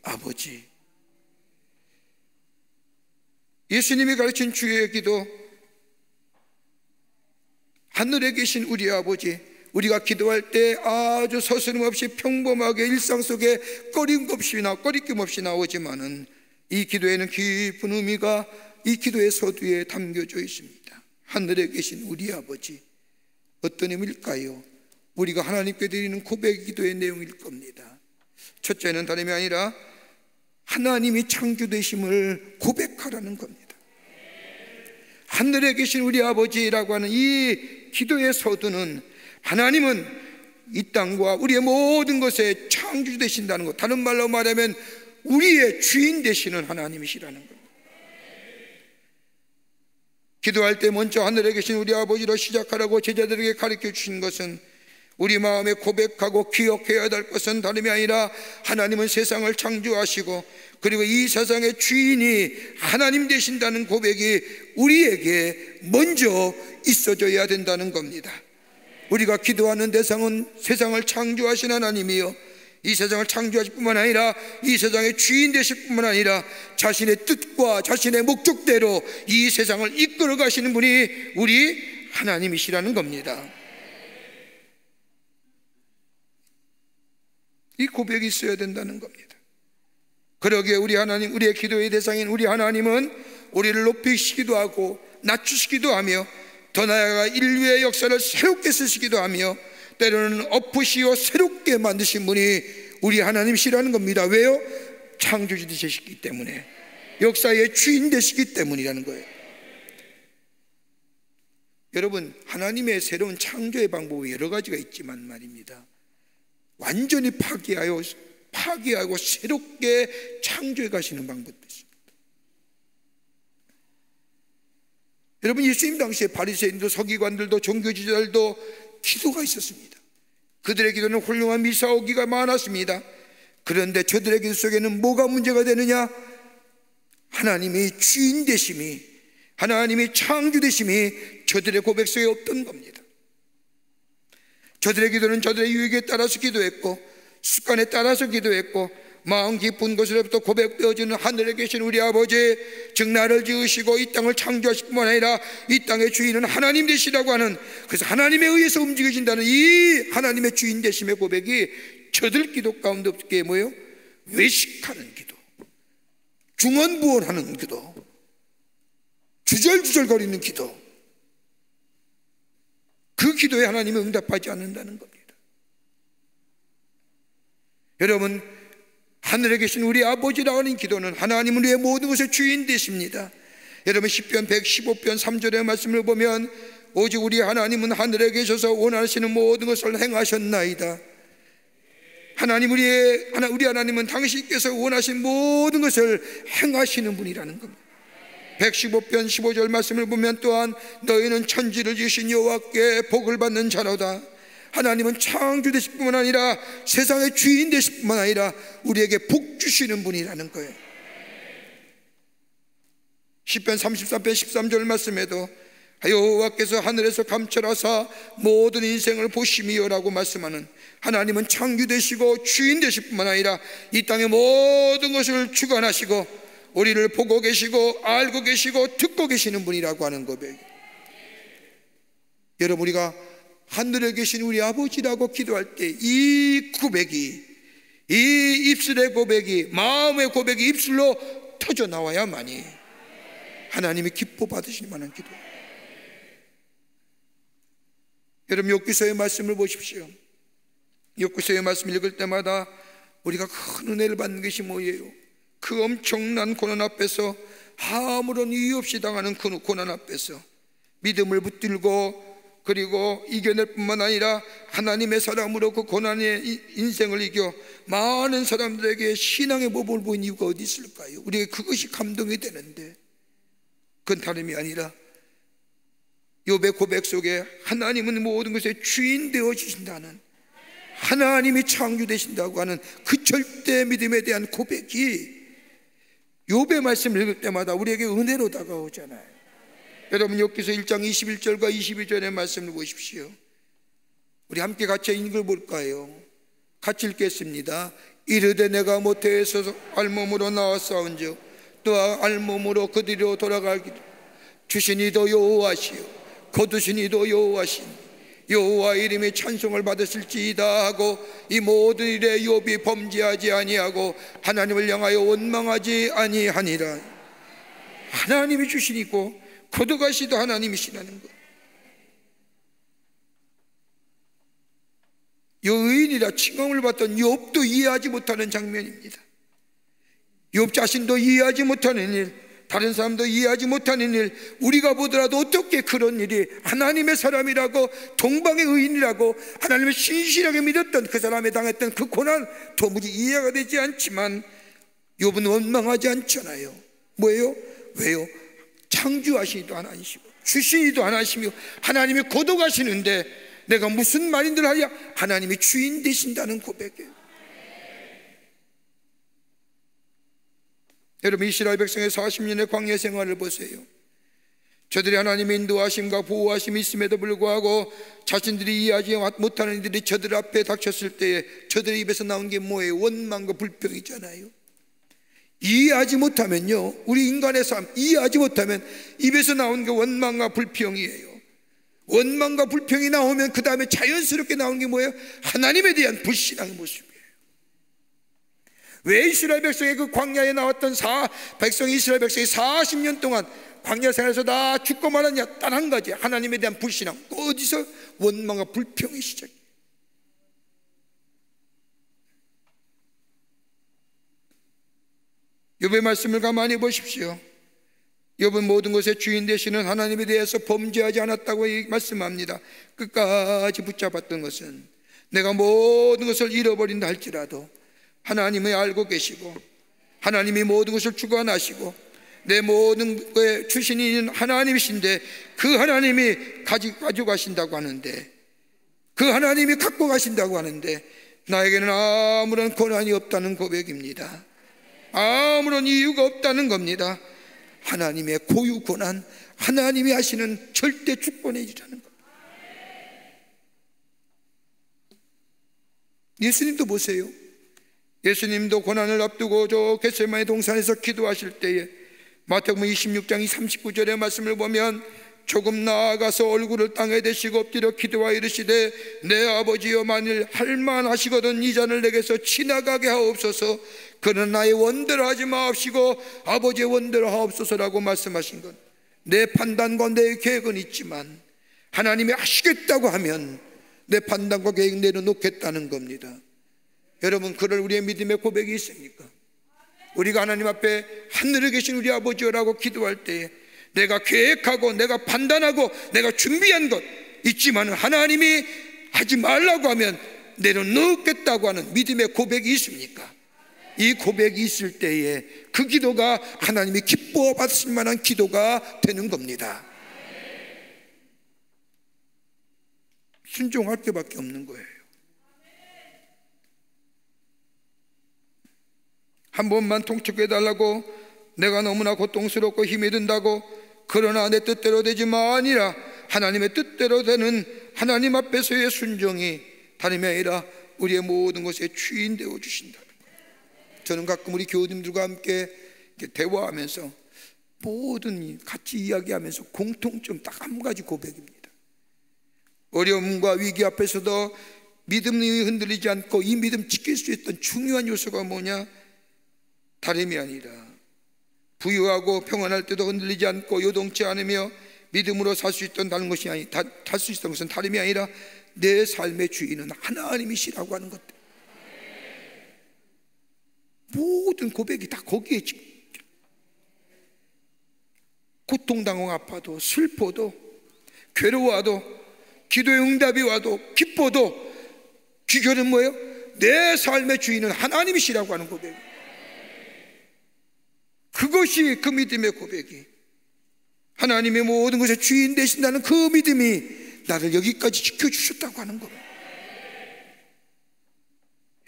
아버지. 예수님이 가르친 주의 기도, 하늘에 계신 우리 아버지. 우리가 기도할 때 아주 서스름 없이 평범하게 일상 속에 꺼림 없이 나오지만은 이 기도에는 깊은 의미가 이 기도의 서두에 담겨져 있습니다. 하늘에 계신 우리 아버지, 어떤 의미일까요? 우리가 하나님께 드리는 고백 기도의 내용일 겁니다. 첫째는 다름이 아니라 하나님이 창조되심을 고백하라는 겁니다. 하늘에 계신 우리 아버지라고 하는 이 기도의 서두는 하나님은 이 땅과 우리의 모든 것에 창조 되신다는 것, 다른 말로 말하면 우리의 주인 되시는 하나님이시라는 겁니다. 기도할 때 먼저 하늘에 계신 우리 아버지로 시작하라고 제자들에게 가르쳐 주신 것은, 우리 마음에 고백하고 기억해야 될 것은 다름이 아니라 하나님은 세상을 창조하시고 그리고 이 세상의 주인이 하나님 되신다는 고백이 우리에게 먼저 있어져야 된다는 겁니다. 우리가 기도하는 대상은 세상을 창조하신 하나님이요, 이 세상을 창조하실 뿐만 아니라 이 세상의 주인 되실 뿐만 아니라 자신의 뜻과 자신의 목적대로 이 세상을 이끌어 가시는 분이 우리 하나님이시라는 겁니다. 이 고백이 있어야 된다는 겁니다. 그러기에 우리 하나님, 우리의 기도의 대상인 우리 하나님은 우리를 높이시기도 하고 낮추시기도 하며, 더 나아가 인류의 역사를 새롭게 쓰시기도 하며, 때로는 엎으시어 새롭게 만드신 분이 우리 하나님이시라는 겁니다. 왜요? 창조주 되시기 때문에, 역사의 주인 되시기 때문이라는 거예요. 여러분, 하나님의 새로운 창조의 방법이 여러 가지가 있지만 말입니다, 완전히 파괴하고 새롭게 창조해 가시는 방법도 있습니다. 여러분, 예수님 당시에 바리새인도 서기관들도 종교지도자들도 기도가 있었습니다. 그들의 기도는 훌륭한 미사오기가 많았습니다. 그런데 저들의 기도 속에는 뭐가 문제가 되느냐? 하나님의 주인 되심이, 하나님의 창조 되심이 저들의 고백 속에 없던 겁니다. 저들의 기도는 저들의 유익에 따라서 기도했고, 습관에 따라서 기도했고, 마음 깊은 곳으로부터 고백되어지는 하늘에 계신 우리 아버지, 즉 나를 지으시고 이 땅을 창조하실 뿐만 아니라 이 땅의 주인은 하나님 되시라고 하는, 그래서 하나님에 의해서 움직여진다는 이 하나님의 주인 되심의 고백이 저들 기도 가운데 없게 뭐예요? 외식하는 기도, 중언부언하는 기도, 주절주절거리는 기도, 그 기도에 하나님이 응답하지 않는다는 겁니다. 여러분, 하늘에 계신 우리 아버지라고 하는 기도는 하나님은 우리의 모든 것의 주인 되십니다. 여러분, 시편 115편 3절의 말씀을 보면 오직 우리 하나님은 하늘에 계셔서 원하시는 모든 것을 행하셨나이다. 하나님, 우리 하나님은 당신께서 원하신 모든 것을 행하시는 분이라는 겁니다. 115편 15절 말씀을 보면 또한 너희는 천지를 지으신 여호와께 복을 받는 자로다. 하나님은 창조 되실 뿐만 아니라 세상의 주인 되실 뿐만 아니라 우리에게 복 주시는 분이라는 거예요. 시편 33편 13절 말씀에도 여호와께서 하늘에서 감찰하사 모든 인생을 보심이요라고 말씀하는, 하나님은 창조 되시고 주인 되실 뿐만 아니라 이 땅의 모든 것을 주관하시고 우리를 보고 계시고 알고 계시고 듣고 계시는 분이라고 하는 고백. 여러분, 우리가 하늘에 계신 우리 아버지라고 기도할 때 이 고백이, 이 입술의 고백이, 마음의 고백이 입술로 터져 나와야만이 하나님이 기뻐 받으실 만한 기도. 여러분, 욥기서의 말씀을 보십시오. 욥기서의 말씀을 읽을 때마다 우리가 큰 은혜를 받는 것이 뭐예요? 그 엄청난 고난 앞에서, 아무런 이유 없이 당하는 그 고난 앞에서 믿음을 붙들고 그리고 이겨낼 뿐만 아니라 하나님의 사람으로 그 고난의 인생을 이겨 많은 사람들에게 신앙의 모범을 보인 이유가 어디 있을까요? 우리에게 그것이 감동이 되는데, 그건 다름이 아니라 욥의 고백 속에 하나님은 모든 것의 주인 되어주신다는, 하나님이 창조되신다고 하는 그 절대 믿음에 대한 고백이 욥의 말씀을 읽을 때마다 우리에게 은혜로 다가오잖아요. 여러분, 욥기서 1장 21절과 22절의 말씀을 보십시오. 우리 함께 같이 읽어볼까요? 같이 읽겠습니다. 이르되 내가 모태에서 알몸으로 나왔사온즉 또 알몸으로 그들로 돌아가기도 주신 이도 여호와시요 거두신 이도 여호와시니 여호와 이름이 찬송을 받으실지이다 하고 이 모든 일에 욥이 범죄하지 아니하고 하나님을 향하여 원망하지 아니하니라. 하나님이 주시니고 거두가시도 하나님이시라는 것. 여의인이라 칭함을 받던 욥도 이해하지 못하는 장면입니다. 욥 자신도 이해하지 못하는 일, 다른 사람도 이해하지 못하는 일, 우리가 보더라도 어떻게 그런 일이, 하나님의 사람이라고, 동방의 의인이라고 하나님을 신실하게 믿었던 그 사람에 당했던 그 고난, 도무지 이해가 되지 않지만 욥은 원망하지 않잖아요. 뭐예요? 왜요? 창조하시니도 하나님이시고 주시니도 하나님이시고 하나님이 거둬가시는데 내가 무슨 말인들 하랴? 하나님이 주인 되신다는 고백이에요. 여러분, 이스라엘 백성의 40년의 광야 생활을 보세요. 저들이 하나님의 인도하심과 보호하심이 있음에도 불구하고 자신들이 이해하지 못하는 이들이 저들 앞에 닥쳤을 때에 저들의 입에서 나온 게 뭐예요? 원망과 불평이잖아요. 이해하지 못하면요, 우리 인간의 삶 이해하지 못하면 입에서 나온 게 원망과 불평이에요. 원망과 불평이 나오면 그 다음에 자연스럽게 나오는 게 뭐예요? 하나님에 대한 불신앙의 모습이에요. 왜 이스라엘 백성의 그 광야에 나왔던 이스라엘 백성이 40년 동안 광야 생활에서 다 죽고 말았냐? 단 한 가지, 하나님에 대한 불신앙. 어디서? 원망과 불평의 시작이에요. 욥의 말씀을 가만히 보십시오. 욥은 모든 것의 주인 되시는 하나님에 대해서 범죄하지 않았다고 말씀합니다. 끝까지 붙잡았던 것은 내가 모든 것을 잃어버린다 할지라도 하나님이 알고 계시고 하나님이 모든 것을 주관하시고 내 모든 것의 주신이 하나님이신데 그 하나님이 가져가신다고 하는데 그 하나님이 갖고 가신다고 하는데 나에게는 아무런 권한이 없다는 고백입니다. 아무런 이유가 없다는 겁니다. 하나님의 고유 권한, 하나님이 하시는 절대 주권의 일이라는 겁니다. 예수님도 보세요. 예수님도 고난을 앞두고 저 겟세마네 동산에서 기도하실 때에 마태복음 26장 39절의 말씀을 보면 조금 나아가서 얼굴을 땅에 대시고 엎드려 기도하여 이르시되 내 아버지여 만일 할만하시거든 이 잔을 내게서 지나가게 하옵소서. 그는 나의 원대로 하지 마옵시고 아버지의 원대로 하옵소서라고 말씀하신 것. 내 판단과 내 계획은 있지만 하나님이 하시겠다고 하면 내 판단과 계획 내려놓겠다는 겁니다. 여러분, 그럴 우리의 믿음의 고백이 있습니까? 우리가 하나님 앞에 하늘에 계신 우리 아버지여라고 기도할 때에 내가 계획하고 내가 판단하고 내가 준비한 것 있지만 하나님이 하지 말라고 하면 내려놓겠다고 하는 믿음의 고백이 있습니까? 이 고백이 있을 때에 그 기도가 하나님이 기뻐 받으실 만한 기도가 되는 겁니다. 순종할 게밖에 없는 거예요. 한 번만 통촉해달라고 내가 너무나 고통스럽고 힘이 든다고 그러나 내 뜻대로 되지만 아니라 하나님의 뜻대로 되는 하나님 앞에서의 순종이 다름이 아니라 우리의 모든 것에 주인 되어 주신다는 거예요. 저는 가끔 우리 교우님들과 함께 대화하면서 모든 같이 이야기하면서 공통점 딱 한 가지 고백입니다. 어려움과 위기 앞에서도 믿음이 흔들리지 않고 이 믿음 지킬 수 있던 중요한 요소가 뭐냐? 다름이 아니라 부유하고 평안할 때도 흔들리지 않고 요동치 않으며 믿음으로 살 수 있던 다른 것이 살 수 있던 것은 다름이 아니라 내 삶의 주인은 하나님이시라고 하는 것. 모든 고백이 다 거기에 집중. 고통당하고 아파도 슬퍼도 괴로워도 기도의 응답이 와도 기뻐도 귀결은 뭐예요? 내 삶의 주인은 하나님이시라고 하는 고백. 그것이 그 믿음의 고백이 하나님의 모든 것의 주인 되신다는 그 믿음이 나를 여기까지 지켜주셨다고 하는 거예요.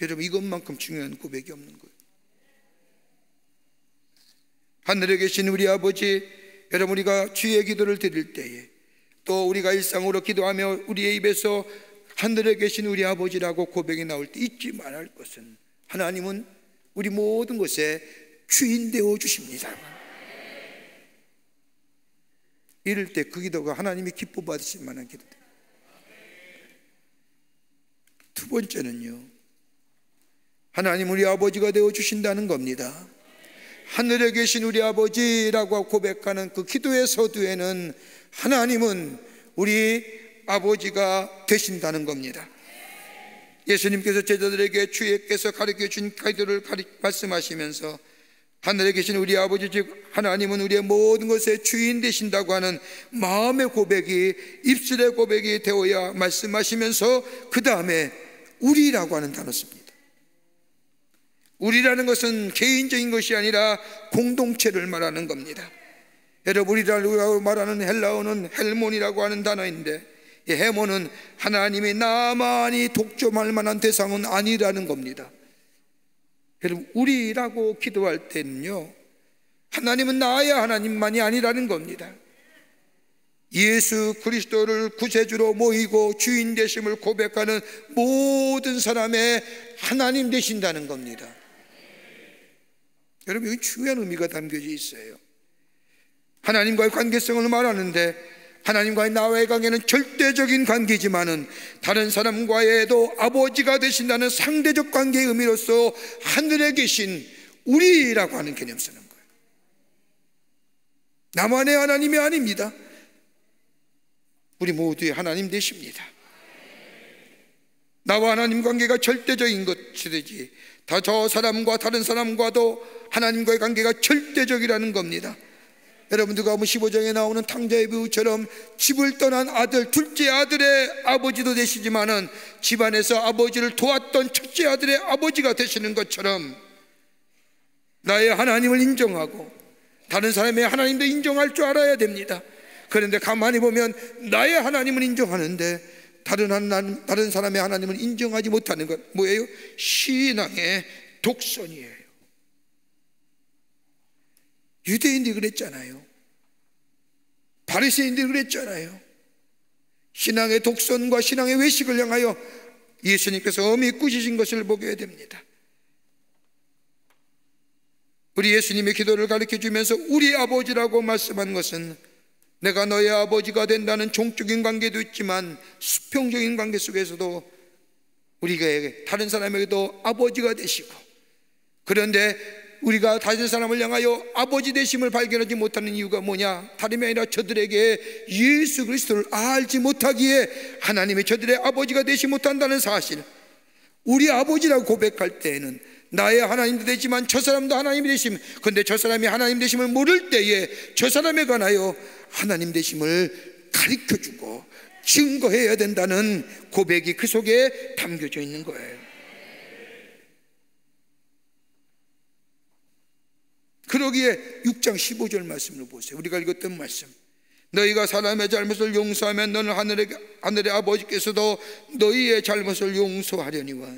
여러분, 이것만큼 중요한 고백이 없는 거예요. 하늘에 계신 우리 아버지, 여러분, 우리가 주의 기도를 드릴 때에 또 우리가 일상으로 기도하며 우리의 입에서 하늘에 계신 우리 아버지라고 고백이 나올 때 잊지 말아야 할 것은 하나님은 우리 모든 것에 주인 되어 주십니다. 이럴 때 그 기도가 하나님이 기뻐 받으실 만한 기도다. 두 번째는요, 하나님 우리 아버지가 되어 주신다는 겁니다. 하늘에 계신 우리 아버지라고 고백하는 그 기도의 서두에는 하나님은 우리 아버지가 되신다는 겁니다. 예수님께서 제자들에게 주께서 가르쳐 준 기도를 말씀하시면서 하늘에 계신 우리 아버지 즉 하나님은 우리의 모든 것의 주인 되신다고 하는 마음의 고백이 입술의 고백이 되어야 말씀하시면서 그 다음에 우리라고 하는 단어 씁니다. 우리라는 것은 개인적인 것이 아니라 공동체를 말하는 겁니다. 여러분, 우리라고 말하는 헬라어는 헬몬이라고 하는 단어인데 이 헬몬은 하나님이 나만이 독점할 만한 대상은 아니라는 겁니다. 여러분, 우리라고 기도할 때는요, 하나님은 나야 하나님만이 아니라는 겁니다. 예수 그리스도를 구세주로 모이고 주인 되심을 고백하는 모든 사람의 하나님 되신다는 겁니다. 여러분, 여기 중요한 의미가 담겨져 있어요. 하나님과의 관계성을 말하는데 하나님과의 나와의 관계는 절대적인 관계지만은 다른 사람과의도 아버지가 되신다는 상대적 관계의 의미로서 하늘에 계신 우리라고 하는 개념 쓰는 거예요. 나만의 하나님이 아닙니다. 우리 모두의 하나님 되십니다. 나와 하나님 관계가 절대적인 것이 되지 다 저 사람과 다른 사람과도 하나님과의 관계가 절대적이라는 겁니다. 여러분, 누가복음 15장에 나오는 탕자의 비유처럼 집을 떠난 아들, 둘째 아들의 아버지도 되시지만은 집안에서 아버지를 도왔던 첫째 아들의 아버지가 되시는 것처럼 나의 하나님을 인정하고 다른 사람의 하나님도 인정할 줄 알아야 됩니다. 그런데 가만히 보면 나의 하나님은 인정하는데 다른 사람의 하나님을 인정하지 못하는 것, 뭐예요? 신앙의 독선이에요. 유대인들이 그랬잖아요. 바리새인들이 그랬잖아요. 신앙의 독선과 신앙의 외식을 향하여 예수님께서 엄히 꾸짖으신 것을 보게 됩니다. 우리 예수님의 기도를 가르쳐주면서 우리 아버지라고 말씀한 것은 내가 너의 아버지가 된다는 종적인 관계도 있지만 수평적인 관계 속에서도 우리가 다른 사람에게도 아버지가 되시고, 그런데 우리가 다른 사람을 향하여 아버지 되심을 발견하지 못하는 이유가 뭐냐? 다름이 아니라 저들에게 예수 그리스도를 알지 못하기에 하나님이 저들의 아버지가 되지 못한다는 사실. 우리 아버지라고 고백할 때에는 나의 하나님도 되지만 저 사람도 하나님이 되심, 그런데 저 사람이 하나님 되심을 모를 때에 저 사람에 관하여 하나님 되심을 가르쳐주고 증거해야 된다는 고백이 그 속에 담겨져 있는 거예요. 그러기에 6장 15절 말씀을 보세요. 우리가 읽었던 말씀, 너희가 사람의 잘못을 용서하면 너는 하늘의 아버지께서도 너희의 잘못을 용서하려니와.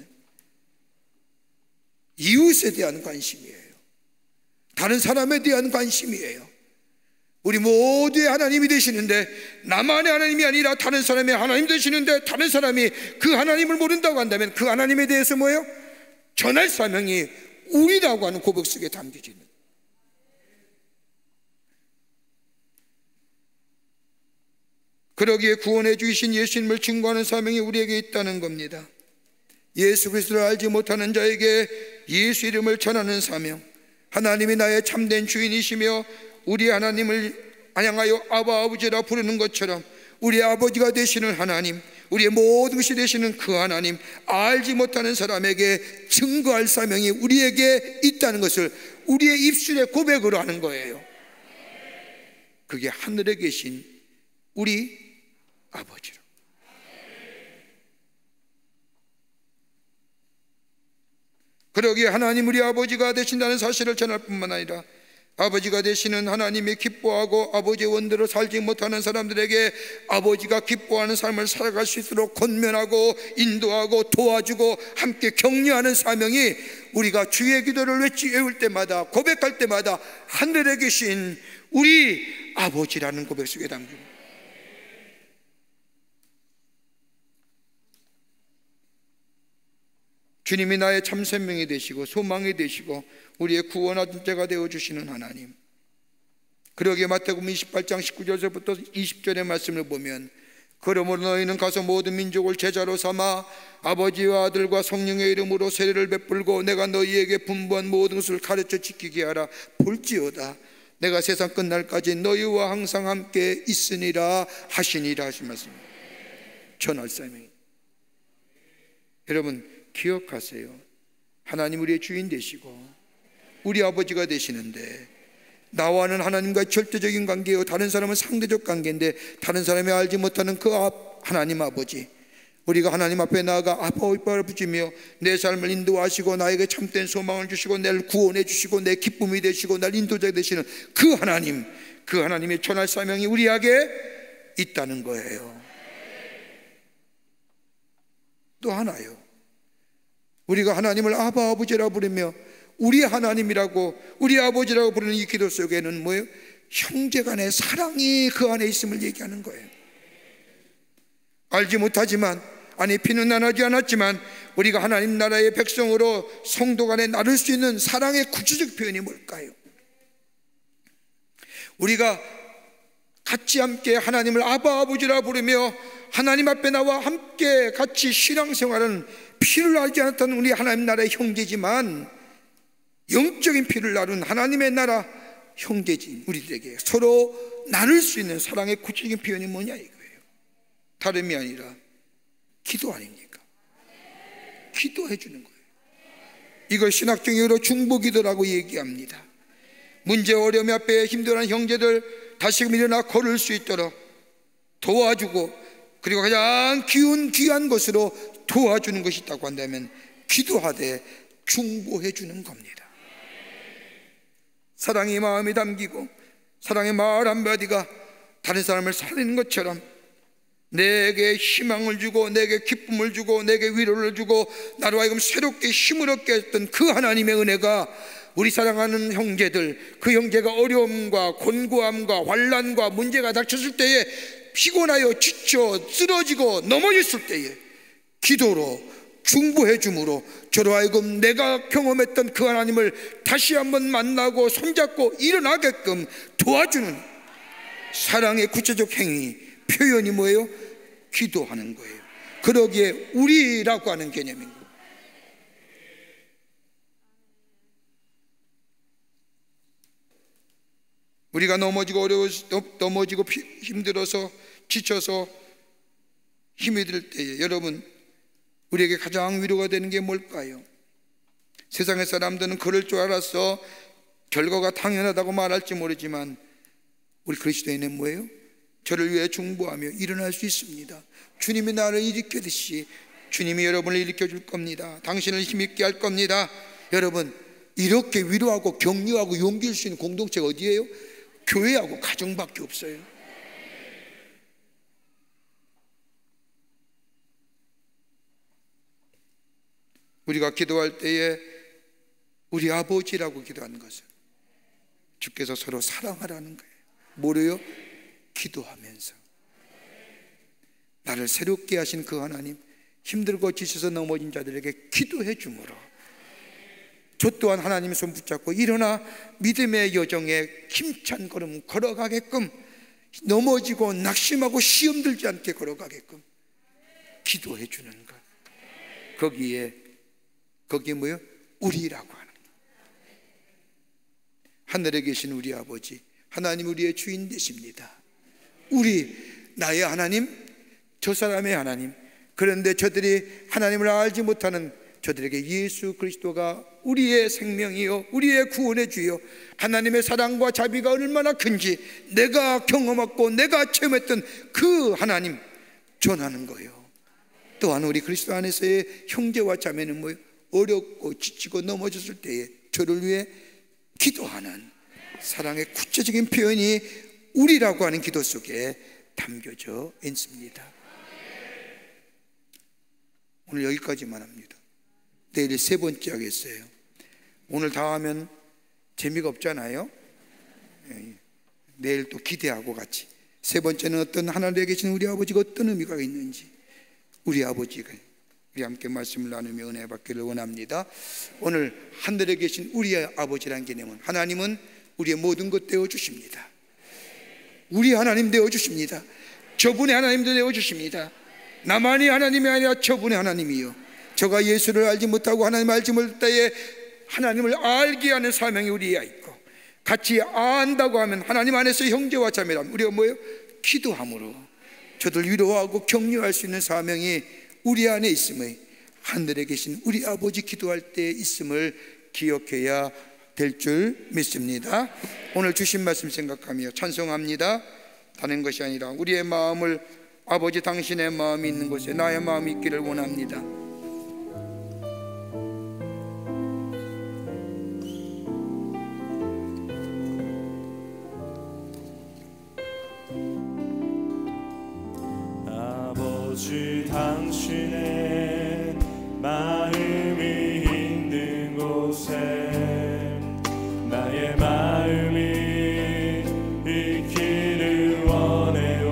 이웃에 대한 관심이에요. 다른 사람에 대한 관심이에요. 우리 모두의 하나님이 되시는데, 나만의 하나님이 아니라 다른 사람의 하나님 되시는데, 다른 사람이 그 하나님을 모른다고 한다면 그 하나님에 대해서 뭐예요? 전할 사명이 우리라고 하는 고백 속에 담겨져 있는. 그러기에 구원해 주신 예수님을 증거하는 사명이 우리에게 있다는 겁니다. 예수 그리스도를 알지 못하는 자에게 예수 이름을 전하는 사명, 하나님이 나의 참된 주인이시며 우리 하나님을 향하여 아바 아버지라 부르는 것처럼 우리의 아버지가 되시는 하나님, 우리의 모든 것이 되시는 그 하나님, 알지 못하는 사람에게 증거할 사명이 우리에게 있다는 것을 우리의 입술의 고백으로 하는 거예요. 그게 하늘에 계신 우리 아버지로. 그러기에 하나님 우리 아버지가 되신다는 사실을 전할 뿐만 아니라 아버지가 되시는 하나님이 기뻐하고 아버지의 원대로 살지 못하는 사람들에게 아버지가 기뻐하는 삶을 살아갈 수 있도록 권면하고 인도하고 도와주고 함께 격려하는 사명이 우리가 주의 기도를 외울 때마다, 고백할 때마다 하늘에 계신 우리 아버지라는 고백 속에 담깁니다. 주님이 나의 참 생명이 되시고 소망이 되시고 우리의 구원하는 자가 되어주시는 하나님. 그러기에 마태복음 28장 19절부터 20절의 말씀을 보면, 그러므로 너희는 가서 모든 민족을 제자로 삼아 아버지와 아들과 성령의 이름으로 세례를 베풀고 내가 너희에게 분부한 모든 것을 가르쳐 지키게 하라. 볼지어다 내가 세상 끝날까지 너희와 항상 함께 있으니라 하시니라 하신 말씀. 전할 사명이. 여러분 기억하세요. 하나님 우리의 주인 되시고 우리 아버지가 되시는데, 나와는 하나님과 절대적인 관계요, 다른 사람은 상대적 관계인데, 다른 사람이 알지 못하는 그 하나님 아버지, 우리가 하나님 앞에 나아가 아버지를 부르며 내 삶을 인도하시고 나에게 참된 소망을 주시고 나를 구원해 주시고 내 기쁨이 되시고 날 인도자 되시는 그 하나님, 그 하나님의 전할 사명이 우리에게 있다는 거예요. 또 하나요, 우리가 하나님을 아바 아버지라고 부르며 우리 하나님이라고 우리 아버지라고 부르는 이 기도 속에는 뭐예요? 형제간의 사랑이 그 안에 있음을 얘기하는 거예요. 알지 못하지만, 아니 피는 나지 않았지만 우리가 하나님 나라의 백성으로 성도 간에 나눌 수 있는 사랑의 구체적 표현이 뭘까요? 우리가 같이 함께 하나님을 아바 아버지라 부르며 하나님 앞에 나와 함께 같이 신앙생활은 피를 알지 않았던 우리 하나님 나라의 형제지만 영적인 피를 나눈 하나님의 나라 형제지 우리들에게 서로 나눌 수 있는 사랑의 구체적인 표현이 뭐냐 이거예요. 다름이 아니라 기도 아닙니까? 기도해 주는 거예요. 이걸 신학적으로 중보기도라고 얘기합니다. 문제 어려움 앞에 힘들어하는 형제들 다시금 일어나 걸을 수 있도록 도와주고, 그리고 가장 귀한 것으로 도와주는 것이 있다고 한다면 기도하되 중보해 주는 겁니다. 사랑의 마음이 담기고 사랑의 말 한마디가 다른 사람을 살리는 것처럼 내게 희망을 주고 내게 기쁨을 주고 내게 위로를 주고 나로 하여금 새롭게 힘을 얻게 했던 그 하나님의 은혜가 우리 사랑하는 형제들, 그 형제가 어려움과 곤고함과 환난과 문제가 닥쳤을 때에 피곤하여 지쳐 쓰러지고 넘어졌을 때에 기도로 중보해 줌으로 저로 하여금 내가 경험했던 그 하나님을 다시 한번 만나고 손잡고 일어나게끔 도와주는 사랑의 구체적 행위, 표현이 뭐예요? 기도하는 거예요. 그러기에 우리라고 하는 개념인 거예요. 우리가 넘어지고 넘어지고 힘들어서 지쳐서 힘이 들 때에 여러분, 우리에게 가장 위로가 되는 게 뭘까요? 세상의 사람들은 그럴 줄 알았어 결과가 당연하다고 말할지 모르지만 우리 그리스도인은 뭐예요? 저를 위해 중보하며 일어날 수 있습니다. 주님이 나를 일으켰듯이 주님이 여러분을 일으켜 줄 겁니다. 당신을 힘있게 할 겁니다. 여러분, 이렇게 위로하고 격려하고 용기를 수 있는 공동체가 어디예요? 교회하고 가정밖에 없어요. 우리가 기도할 때에 우리 아버지라고 기도하는 것은 주께서 서로 사랑하라는 거예요. 뭐래요? 기도하면서 나를 새롭게 하신 그 하나님, 힘들고 지쳐서 넘어진 자들에게 기도해 주므로 저 또한 하나님의 손 붙잡고 일어나 믿음의 여정에 힘찬 걸음 걸어가게끔, 넘어지고 낙심하고 시험 들지 않게 걸어가게끔 기도해 주는 것. 거기에 뭐예요? 우리라고 하는 것. 하늘에 계신 우리 아버지 하나님, 우리의 주인 되십니다. 우리, 나의 하나님, 저 사람의 하나님. 그런데 저들이 하나님을 알지 못하는 저들에게 예수 그리스도가 우리의 생명이요 우리의 구원의 주요 하나님의 사랑과 자비가 얼마나 큰지 내가 경험했고 내가 체험했던 그 하나님 전하는 거예요. 또한 우리 그리스도 안에서의 형제와 자매는 뭐예요? 어렵고 지치고 넘어졌을 때에 저를 위해 기도하는 사랑의 구체적인 표현이 우리라고 하는 기도 속에 담겨져 있습니다. 오늘 여기까지만 합니다. 내일 세 번째 하겠어요. 오늘 다 하면 재미가 없잖아요. 내일 또 기대하고 같이. 세 번째는 어떤 하늘에 계신 우리 아버지가 어떤 의미가 있는지, 우리 아버지가 우리 함께 말씀을 나누며 은혜 받기를 원합니다. 오늘 하늘에 계신 우리의 아버지라는 개념은 하나님은 우리의 모든 것 되어주십니다. 우리 하나님 되어주십니다. 저분의 하나님도 되어주십니다. 나만이 하나님이 아니라 저분의 하나님이요, 저가 예수를 알지 못하고 하나님을 알지 못할 때에 하나님을 알게 하는 사명이 우리에 있고, 같이 안다고 하면 하나님 안에서 형제와 자매라면 우리가 뭐예요? 기도함으로 저들 위로하고 격려할 수 있는 사명이 우리 안에 있음을, 하늘에 계신 우리 아버지 기도할 때 있음을 기억해야 될 줄 믿습니다. 오늘 주신 말씀 생각하며 찬송합니다. 다른 것이 아니라 우리의 마음을 아버지 당신의 마음이 있는 곳에 나의 마음이 있기를 원합니다. 아버지 당신의 마음이 있는 곳에 나의 마음이 있기를 원해요.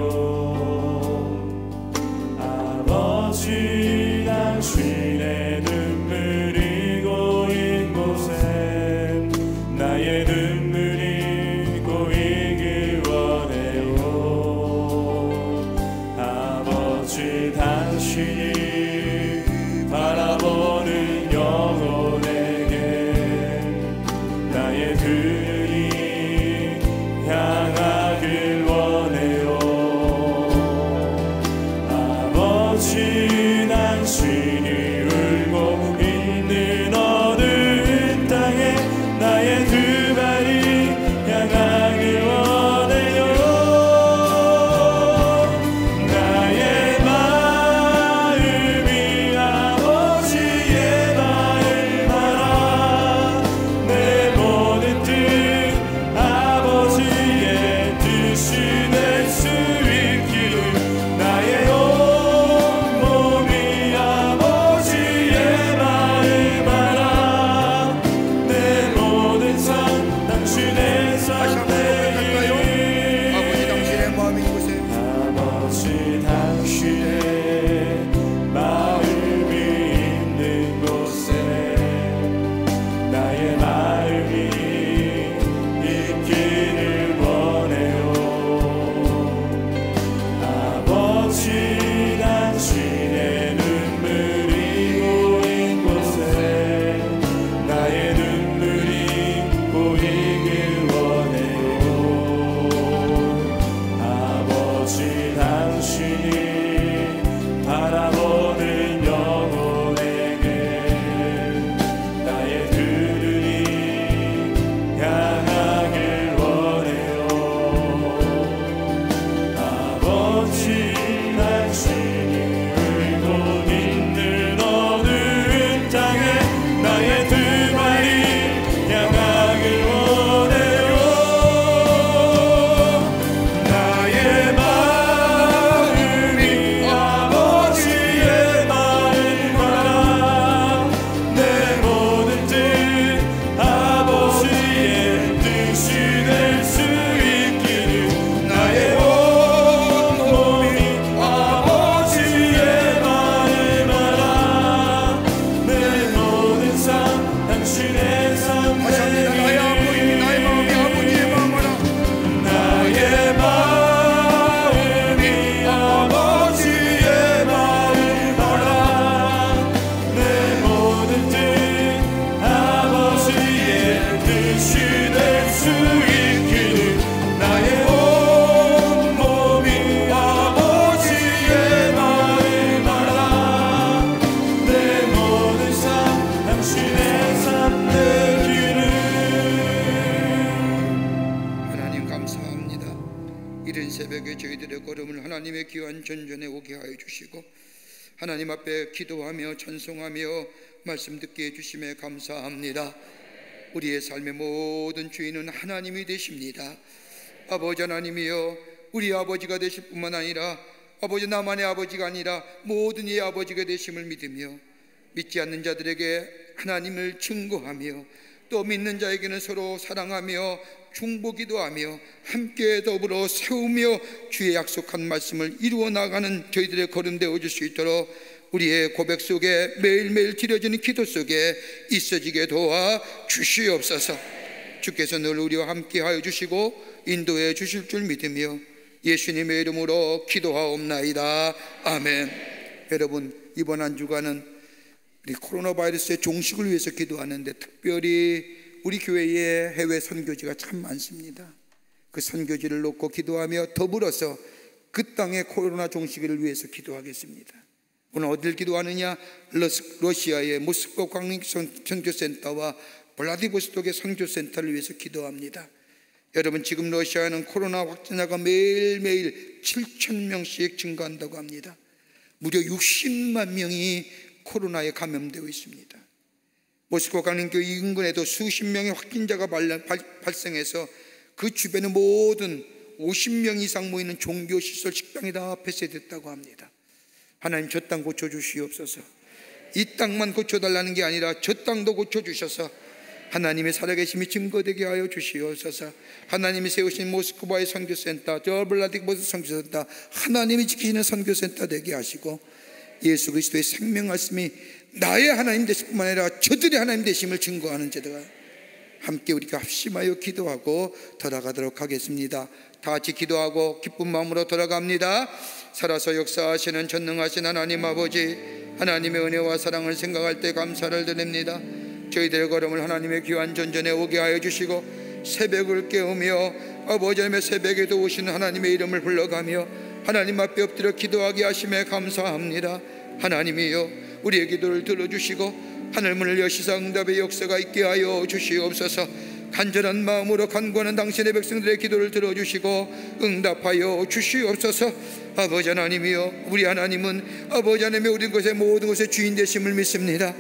아버지 당신의 눈물이 고인 곳에 나의 눈물이 고이길 원해요. 아버지 당신이 바라보는 영혼에게 나의 눈이 향하길 원해요. 아버지 당신이 울고 있는 어느 땅에 나의 두 발이 향하길 원해요. 나의 마음이 아버지 당신의 눈물이 고인 곳에 나의 눈물이 고이길 원해요. 아버지 당신이 바라보는 영혼에게 나의 들으니 향하길 원해요. 아버지 당신이 울고 있는 어느 땅에 나의 두 발이 향하길 원해요. 나의 마음이 아버지의 마음을 알아 내 모든 뜻 아버지의 뜻이 될 수 있기를 나의 온 몸이 아버지의 마음을 알아 내 모든 삶 당신의 삶 다시 합니다. 나의 아버지, 나의 마음이 아버지의 마음을 알아. 나의 마음이 아버지의 마음을 알아 내 모든 뜻 아버지의 뜻이 될 수 있기를 나의 온 몸이 아버지의 마음을 알아 내 모든 삶 당신의 삶 되기를. 하나님 감사합니다. 이른 새벽에 저희들의 걸음을 하나님의 귀한 전전에 오게 하여 주시고 하나님 앞에 기도하며 찬송하며 말씀 듣게 해주심에 감사합니다. 우리의 삶의 모든 주인은 하나님이 되십니다. 아버지 하나님이여, 우리 아버지가 되실 뿐만 아니라 아버지 나만의 아버지가 아니라 모든 이의 아버지가 되심을 믿으며 믿지 않는 자들에게 하나님을 증거하며 또 믿는 자에게는 서로 사랑하며 중보기도 하며 함께 더불어 세우며 주의 약속한 말씀을 이루어 나가는 저희들의 걸음 되어 줄 수 있도록 우리의 고백 속에 매일매일 드려지는 기도 속에 있어지게 도와 주시옵소서. 주께서 늘 우리와 함께 하여 주시고 인도해 주실 줄 믿으며 예수님의 이름으로 기도하옵나이다. 아멘. 여러분, 이번 한 주간은 우리 코로나 바이러스의 종식을 위해서 기도하는데 특별히 우리 교회에 해외 선교지가 참 많습니다. 그 선교지를 놓고 기도하며 더불어서 그 땅의 코로나 종식을 위해서 기도하겠습니다. 오늘 어딜 기도하느냐? 러시아의 모스크바 광역 선교센터와 블라디보스톡의 선교센터를 위해서 기도합니다. 여러분, 지금 러시아는 코로나 확진자가 매일매일 7,000명씩 증가한다고 합니다. 무려 60만 명이 코로나에 감염되어 있습니다. 모스크바 광역교 인근에도 수십 명의 확진자가 발생해서 그 주변의 모든 50명 이상 모이는 종교시설, 식당이 다 폐쇄됐다고 합니다. 하나님, 저 땅 고쳐주시옵소서. 이 땅만 고쳐달라는 게 아니라 저 땅도 고쳐주셔서 하나님의 살아계심이 증거되게 하여 주시옵소서. 하나님이 세우신 모스크바의 선교센터, 저 블라디보스 선교센터, 하나님이 지키시는 선교센터 되게 하시고 예수 그리스도의 생명 말씀이 나의 하나님 되실 뿐만 아니라 저들의 하나님 되심을 증거하는 제도가 함께 우리가 합심하여 기도하고 돌아가도록 하겠습니다. 다 같이 기도하고 기쁜 마음으로 돌아갑니다. 살아서 역사하시는 전능하신 하나님 아버지, 하나님의 은혜와 사랑을 생각할 때 감사를 드립니다. 저희들의 걸음을 하나님의 귀한 전전에 오게 하여 주시고 새벽을 깨우며 아버지 하나님의 새벽에도 오시는 하나님의 이름을 불러가며 하나님 앞에 엎드려 기도하게 하심에 감사합니다. 하나님이여, 우리의 기도를 들어주시고 하늘문을 여시사 응답의 역사가 있게 하여 주시옵소서. 간절한 마음으로 간구하는 당신의 백성들의 기도를 들어주시고 응답하여 주시옵소서. 아버지 하나님이여, 우리 하나님은 아버지 하나님의 우리 것의 모든 것의 주인 되심을 믿습니다.